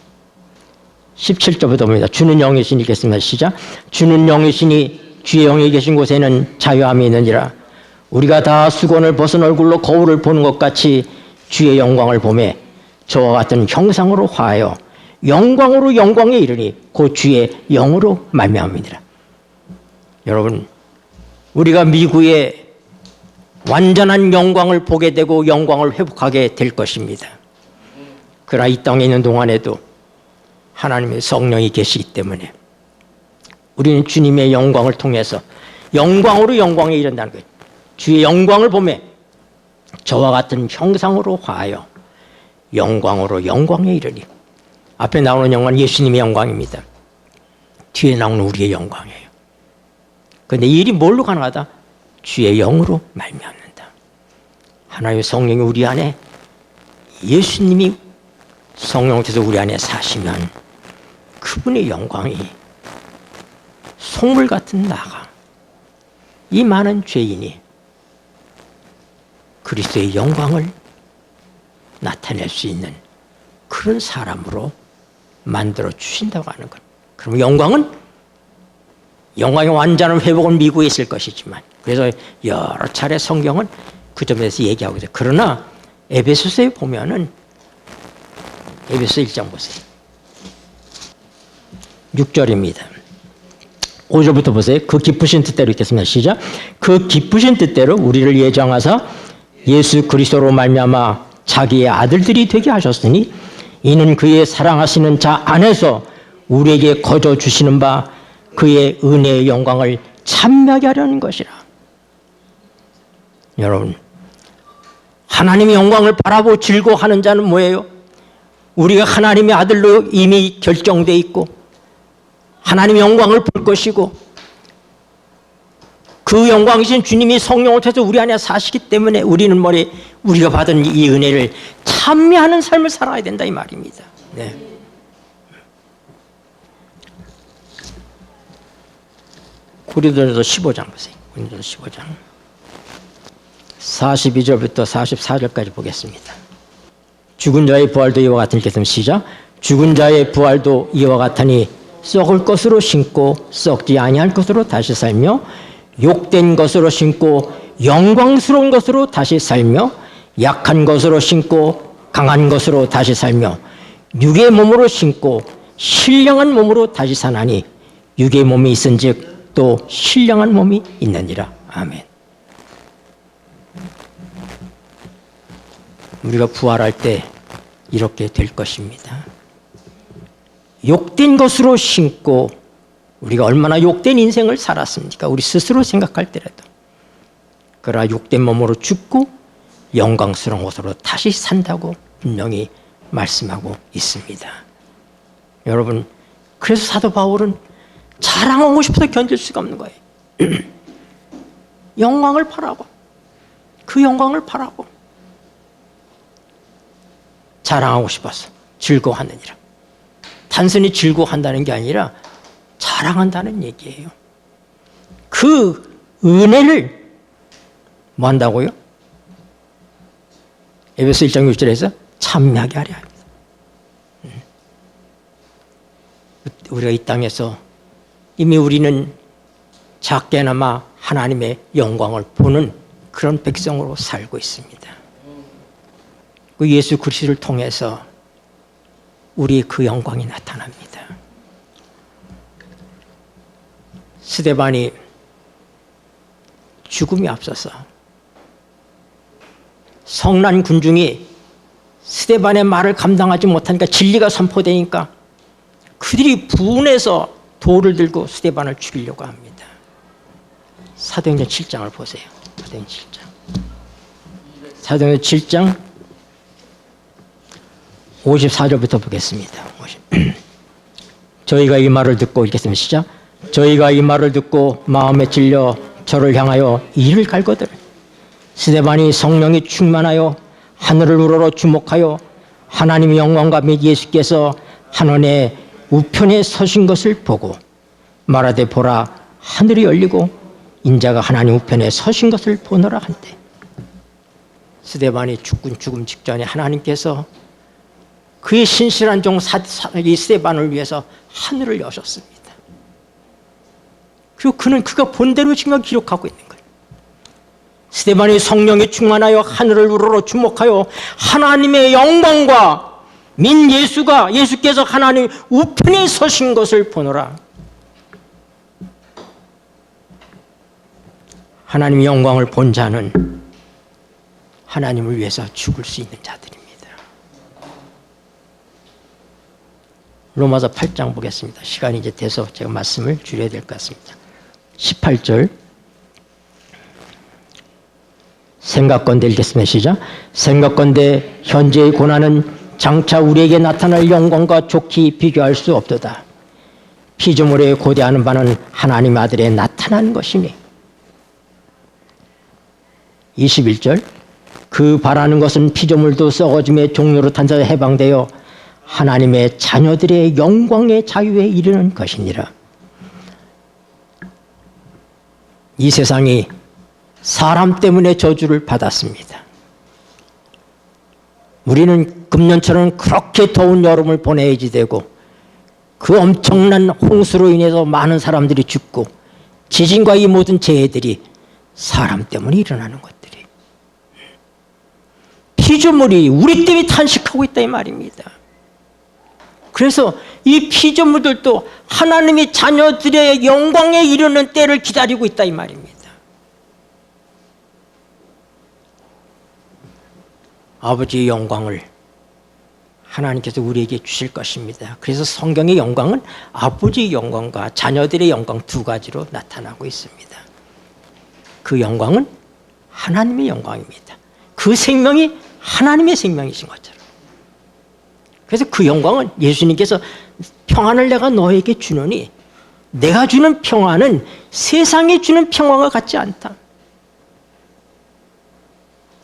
17절부터 봅니다. 주는 영이시니 읽겠습니다. 시작. 주는 영이시니 주의 영이 계신 곳에는 자유함이 있느니라. 우리가 다 수건을 벗은 얼굴로 거울을 보는 것 같이 주의 영광을 보매 저와 같은 형상으로 화하여 영광으로 영광에 이르니 곧 주의 영으로 말미암으니라. 여러분, 우리가 미국의 완전한 영광을 보게 되고 영광을 회복하게 될 것입니다. 그러나 이 땅에 있는 동안에도 하나님의 성령이 계시기 때문에 우리는 주님의 영광을 통해서 영광으로 영광에 이른다는 거예요. 주의 영광을 보며 저와 같은 형상으로 화하여 영광으로 영광에 이르니. 앞에 나오는 영광은 예수님의 영광입니다. 뒤에 나오는 우리의 영광이에요. 그런데 이 일이 뭘로 가능하다? 주의 영으로 말미암는다. 하나님의 성령이 우리 안에, 예수님이 성령을 통해서 우리 안에 사시면 그분의 영광이 속물 같은 나가 이 많은 죄인이 그리스도의 영광을 나타낼 수 있는 그런 사람으로 만들어 주신다고 하는 것. 그럼 영광의 완전한 회복은 미국에 있을 것이지만, 그래서 여러 차례 성경은 그 점에 대해서 얘기하고 있어요. 그러나 에베소서에 보면은 에베소서 1장 보세요. 6절입니다. 5절부터 보세요. 그 기쁘신 뜻대로 읽겠습니다. 시작. 그 기쁘신 뜻대로 우리를 예정하사 예수 그리스도로 말미암아 자기의 아들들이 되게 하셨으니 이는 그의 사랑하시는 자 안에서 우리에게 거저 주시는 바 그의 은혜의 영광을 찬미하게 하려는 것이라. 여러분, 하나님의 영광을 바라보고 즐거워하는 자는 뭐예요? 우리가 하나님의 아들로 이미 결정되어 있고 하나님의 영광을 볼 것이고 그 영광이신 주님이 성령을 통해서 우리 안에 사시기 때문에 우리는 우리가 받은 이 은혜를 찬미하는 삶을 살아야 된다 이 말입니다. 네. 고린도전서 15장 보세요. 고린도전서 15장 42절부터 44절까지 보겠습니다. 죽은 자의 부활도 이와 같으니 겠습니다. 시작. 죽은 자의 부활도 이와 같으니 썩을 것으로 신고 썩지 아니할 것으로 다시 살며 욕된 것으로 신고 영광스러운 것으로 다시 살며 약한 것으로 신고 강한 것으로 다시 살며 육의 몸으로 신고 신령한 몸으로 다시 사나니 육의 몸이 있은즉 또 신령한 몸이 있느니라. 아멘. 우리가 부활할 때 이렇게 될 것입니다. 욕된 것으로 신고, 우리가 얼마나 욕된 인생을 살았습니까? 우리 스스로 생각할 때라도. 그러나 욕된 몸으로 죽고 영광스러운 것으로 다시 산다고 분명히 말씀하고 있습니다. 여러분, 그래서 사도 바울은 자랑하고 싶어서 견딜 수가 없는 거예요. 영광을 바라고, 그 영광을 바라고 자랑하고 싶어서 즐거워하느니라. 단순히 즐거워한다는 게 아니라 자랑한다는 얘기예요. 그 은혜를 뭐 한다고요? 에베소 1장 6절에서 찬미하게 하려 합니다. 우리가 이 땅에서 이미 우리는 작게나마 하나님의 영광을 보는 그런 백성으로 살고 있습니다. 그 예수 그리스도를 통해서 우리의 그 영광이 나타납니다. 스데반이 죽음이 앞서서 성난 군중이 스데반의 말을 감당하지 못하니까 진리가 선포되니까 그들이 분해서 돌을 들고 스데반을 죽이려고 합니다. 사도행전 7장을 보세요. 사도행전 7장. 사도행전 7장 54절부터 보겠습니다. 저희가 이 말을 듣고 읽겠습니다. 시작. 저희가 이 말을 듣고 마음에 찔려 저를 향하여 이를 갈거들 스데반이 성령이 충만하여 하늘을 우러러 주목하여 하나님의 영광과 및 예수께서 하늘의 우편에 서신 것을 보고 말하되 보라 하늘이 열리고 인자가 하나님 우편에 서신 것을 보노라 한대. 스데반이 죽음 직전에 하나님께서 그의 신실한 종 이 스데반을 위해서 하늘을 여셨습니다. 그리고 그는 그가 본대로 지금 기록하고 있는 거예요. 스데반이 성령이 충만하여 하늘을 우러러 주목하여 하나님의 영광과 민 예수께서 하나님 우편에 서신 것을 보노라. 하나님의 영광을 본 자는 하나님을 위해서 죽을 수 있는 자들입니다. 로마서 8장 보겠습니다. 시간이 이제 돼서 제가 말씀을 줄여야 될 것 같습니다. 18절 생각건대 읽겠습니다. 시작. 생각건대 현재의 고난은 장차 우리에게 나타날 영광과 좋게 비교할 수 없도다. 피조물에 고대하는 바는 하나님 아들의 나타난 것이니. 21절 그 바라는 것은 피조물도 썩어짐의 종로로 탄자에 해방되어 하나님의 자녀들의 영광의 자유에 이르는 것이니라. 이 세상이 사람 때문에 저주를 받았습니다. 우리는 금년처럼 그렇게 더운 여름을 보내야지 되고 그 엄청난 홍수로 인해서 많은 사람들이 죽고 지진과 이 모든 재해들이 사람 때문에 일어나는 것들이 피조물이 우리 때문에 탄식하고 있다 이 말입니다. 그래서 이 피조물들도 하나님의 자녀들의 영광에 이르는 때를 기다리고 있다 이 말입니다. 아버지의 영광을 하나님께서 우리에게 주실 것입니다. 그래서 성경의 영광은 아버지의 영광과 자녀들의 영광 두 가지로 나타나고 있습니다. 그 영광은 하나님의 영광입니다. 그 생명이 하나님의 생명이신 것처럼. 그래서 그 영광은 예수님께서 평안을 내가 너에게 주노니 내가 주는 평안은 세상이 주는 평안과 같지 않다.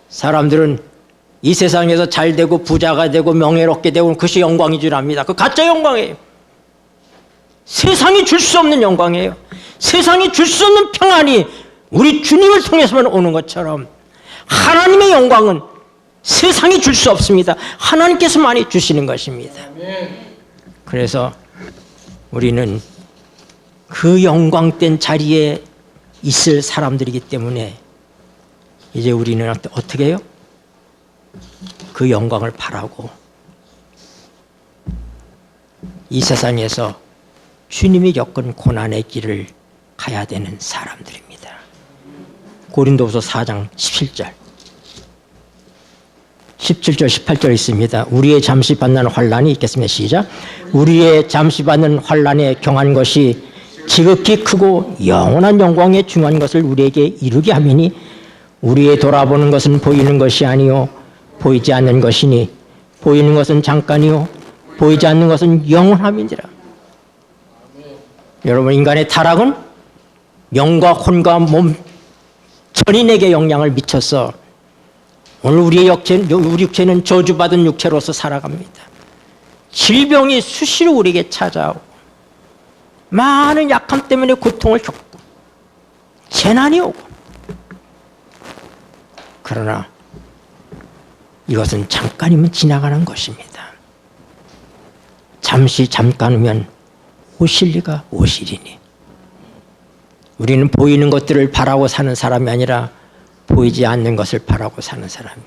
사람들은 이 세상에서 잘 되고 부자가 되고 명예롭게 되고 그것이 영광인 줄 압니다. 그 가짜 영광이에요. 세상이 줄 수 없는 영광이에요. 세상이 줄 수 없는 평안이 우리 주님을 통해서만 오는 것처럼 하나님의 영광은 세상이 줄 수 없습니다. 하나님께서만이 주시는 것입니다. 그래서 우리는 그 영광된 자리에 있을 사람들이기 때문에 이제 우리는 어떻게 해요? 그 영광을 바라고 이 세상에서 주님이 겪은 고난의 길을 가야 되는 사람들입니다. 고린도후서 4장 17절 18절 있습니다. 우리의 잠시 받는 환난이 있겠습니다. 시작. 우리의 잠시 받는 환난에 경한 것이 지극히 크고 영원한 영광에 중한 것을 우리에게 이루게 함이니 우리의 돌아보는 것은 보이는 것이 아니요 보이지 않는 것이니 보이는 것은 잠깐이요 보이지 않는 것은 영원함이니라. 여러분, 인간의 타락은 영과 혼과 몸 전인에게 영향을 미쳐서 오늘 우리 육체는 저주받은 육체로서 살아갑니다. 질병이 수시로 우리에게 찾아오고 많은 약함 때문에 고통을 겪고 재난이 오고, 그러나 이것은 잠깐이면 지나가는 것입니다. 잠깐이면 오실 리가 오시리니. 우리는 보이는 것들을 바라고 사는 사람이 아니라 보이지 않는 것을 바라고 사는 사람이.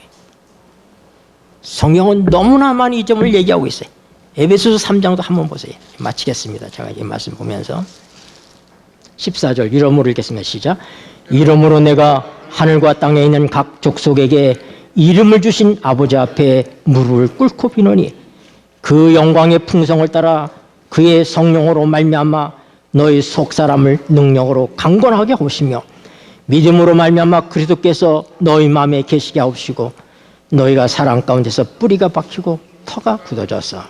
성경은 너무나 많은 이 점을 얘기하고 있어요. 에베소서 3장도 한번 보세요. 마치겠습니다. 제가 이 말씀 보면서 14절 이러므로 읽겠습니다. 시작. 이러므로 내가 하늘과 땅에 있는 각 족속에게 이름을 주신 아버지 앞에 무릎을 꿇고 비노니 그 영광의 풍성을 따라 그의 성령으로 말미암아 너희 속사람을 능력으로 강건하게 하시며 믿음으로 말미암아 그리스도께서 너희 마음에 계시게 하옵시고 너희가 사랑 가운데서 뿌리가 박히고 터가 굳어져서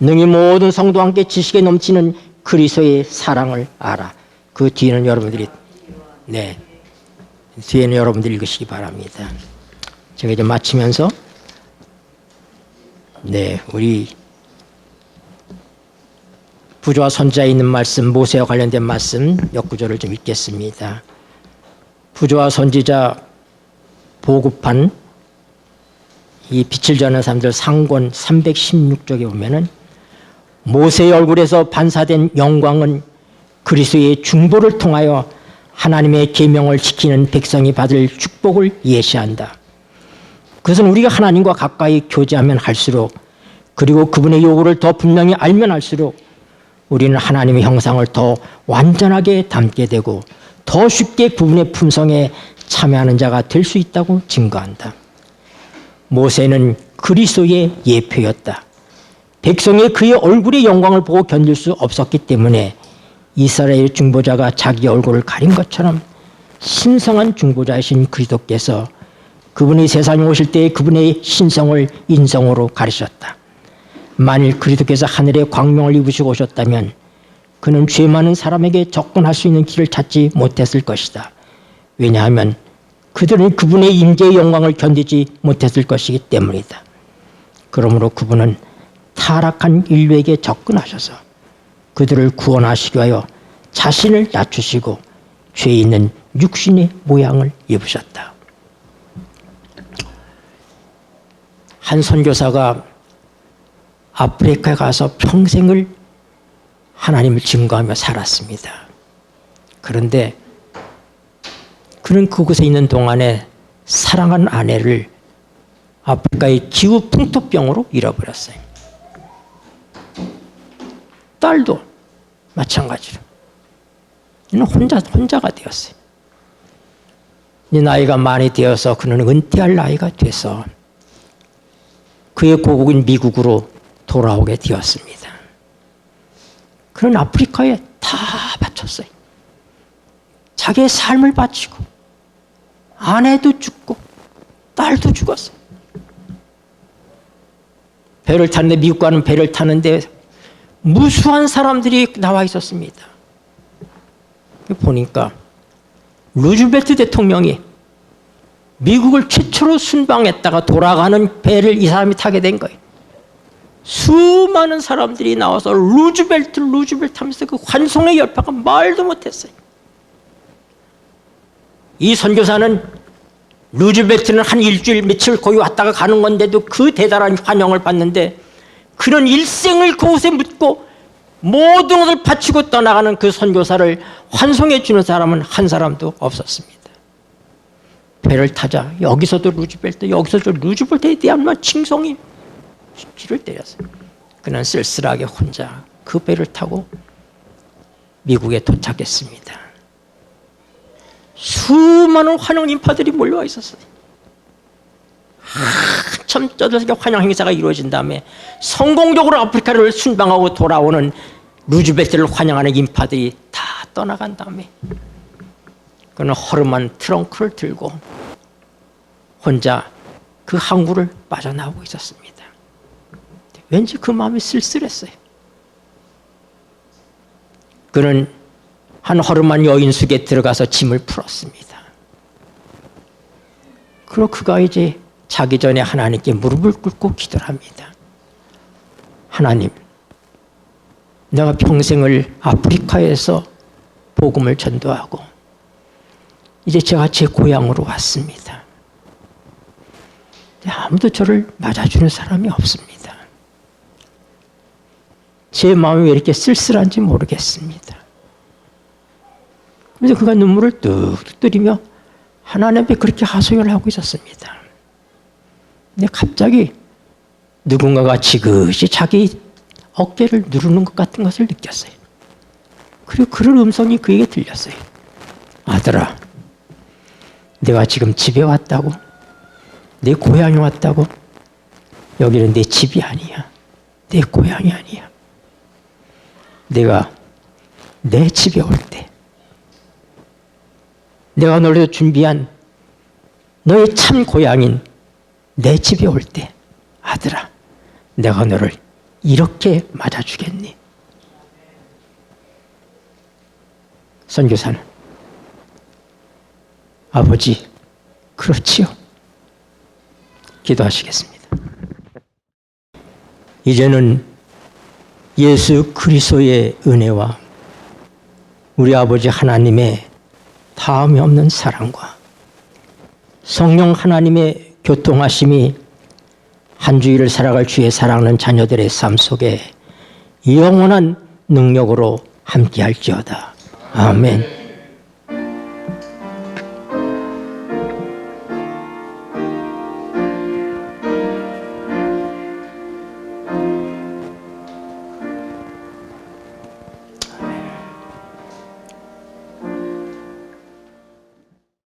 능히 모든 성도와 함께 지식에 넘치는 그리스도의 사랑을 알아. 그 뒤에는 여러분들이 뒤에는 여러분들이 읽으시기 바랍니다. 제가 이제 마치면서 우리 부조와 선지자에 있는 말씀, 모세와 관련된 말씀 몇 구절을 좀 읽겠습니다. 부조와 선지자 보급한 이 빛을 전하는 사람들 상권 316쪽에 보면은 모세의 얼굴에서 반사된 영광은 그리스도의 중보를 통하여 하나님의 계명을 지키는 백성이 받을 축복을 예시한다. 그것은 우리가 하나님과 가까이 교제하면 할수록, 그리고 그분의 요구를 더 분명히 알면 할수록 우리는 하나님의 형상을 더 완전하게 담게 되고 더 쉽게 그분의 품성에 참여하는 자가 될 수 있다고 증거한다. 모세는 그리스도의 예표였다. 백성이 그의 얼굴의 영광을 보고 견딜 수 없었기 때문에 이스라엘 중보자가 자기 얼굴을 가린 것처럼 신성한 중보자이신 그리스도께서 그분이 세상에 오실 때 그분의 신성을 인성으로 가리셨다. 만일 그리스도께서 하늘의 광명을 입으시고 오셨다면 그는 죄 많은 사람에게 접근할 수 있는 길을 찾지 못했을 것이다. 왜냐하면 그들은 그분의 임재의 영광을 견디지 못했을 것이기 때문이다. 그러므로 그분은 타락한 인류에게 접근하셔서 그들을 구원하시기 위하여 자신을 낮추시고 죄 있는 육신의 모양을 입으셨다. 한 선교사가 아프리카에 가서 평생을 하나님을 증거하며 살았습니다. 그런데 그는 그곳에 있는 동안에 사랑하는 아내를 아프리카의 기후 풍토병으로 잃어버렸어요. 딸도 마찬가지로. 그는 혼자가 되었어요. 나이가 많이 되어서 그는 은퇴할 나이가 돼서 그의 고국인 미국으로 돌아오게 되었습니다. 그는 아프리카에 다 바쳤어요. 자기의 삶을 바치고 아내도 죽고 딸도 죽었어요. 배를 타는데, 미국 가는 배를 타는데 무수한 사람들이 나와 있었습니다. 보니까 루즈벨트 대통령이 미국을 최초로 순방했다가 돌아가는 배를 이 사람이 타게 된 거예요. 수많은 사람들이 나와서 루즈벨트 하면서 그 환송의 열파가 말도 못했어요. 이 선교사는 루즈벨트는 한 일주일 며칠 거기 왔다가 가는 건데도 그 대단한 환영을 받는데 그런 일생을 그곳에 묻고 모든 것을 바치고 떠나가는 그 선교사를 환송해 주는 사람은 한 사람도 없었습니다. 배를 타자 여기서도 루즈벨트 여기서도 루즈벨트에 대한 칭송이 귀를 때렸어요. 그는 쓸쓸하게 혼자 그 배를 타고 미국에 도착했습니다. 수많은 환영 인파들이 몰려와 있었어요. 한참 떠들게 환영 행사가 이루어진 다음에 성공적으로 아프리카를 순방하고 돌아오는 루즈벨트를 환영하는 인파들이 다 떠나간 다음에 그는 허름한 트렁크를 들고 혼자 그 항구를 빠져나오고 있었습니다. 왠지 그 마음이 쓸쓸했어요. 그는 한 허름한 여인 속에 들어가서 짐을 풀었습니다. 그리고 그가 이제 자기 전에 하나님께 무릎을 꿇고 기도를 합니다. 하나님, 내가 평생을 아프리카에서 복음을 전도하고 이제 제가 제 고향으로 왔습니다. 아무도 저를 맞아주는 사람이 없습니다. 제 마음이 왜 이렇게 쓸쓸한지 모르겠습니다. 그래서 그가 눈물을 뚝뚝 들이며 하나님 앞에 그렇게 하소연을 하고 있었습니다. 근데 갑자기 누군가가 지그시 자기 어깨를 누르는 것 같은 것을 느꼈어요. 그리고 그런 음성이 그에게 들렸어요. 아들아, 내가 지금 집에 왔다고? 내 고향에 왔다고? 여기는 내 집이 아니야. 내 고향이 아니야. 내가 내 집에 올 때 내가 너를 준비한 너의 참 고향인 내 집에 올 때 아들아, 내가 너를 이렇게 맞아주겠니? 선교사는 아버지, 그렇지요. 기도하시겠습니다. 이제는 예수 그리스도의 은혜와 우리 아버지 하나님의 다음이 없는 사랑과 성령 하나님의 교통하심이 한 주일을 살아갈 주의 사랑하는 자녀들의 삶 속에 영원한 능력으로 함께할지어다. 아멘.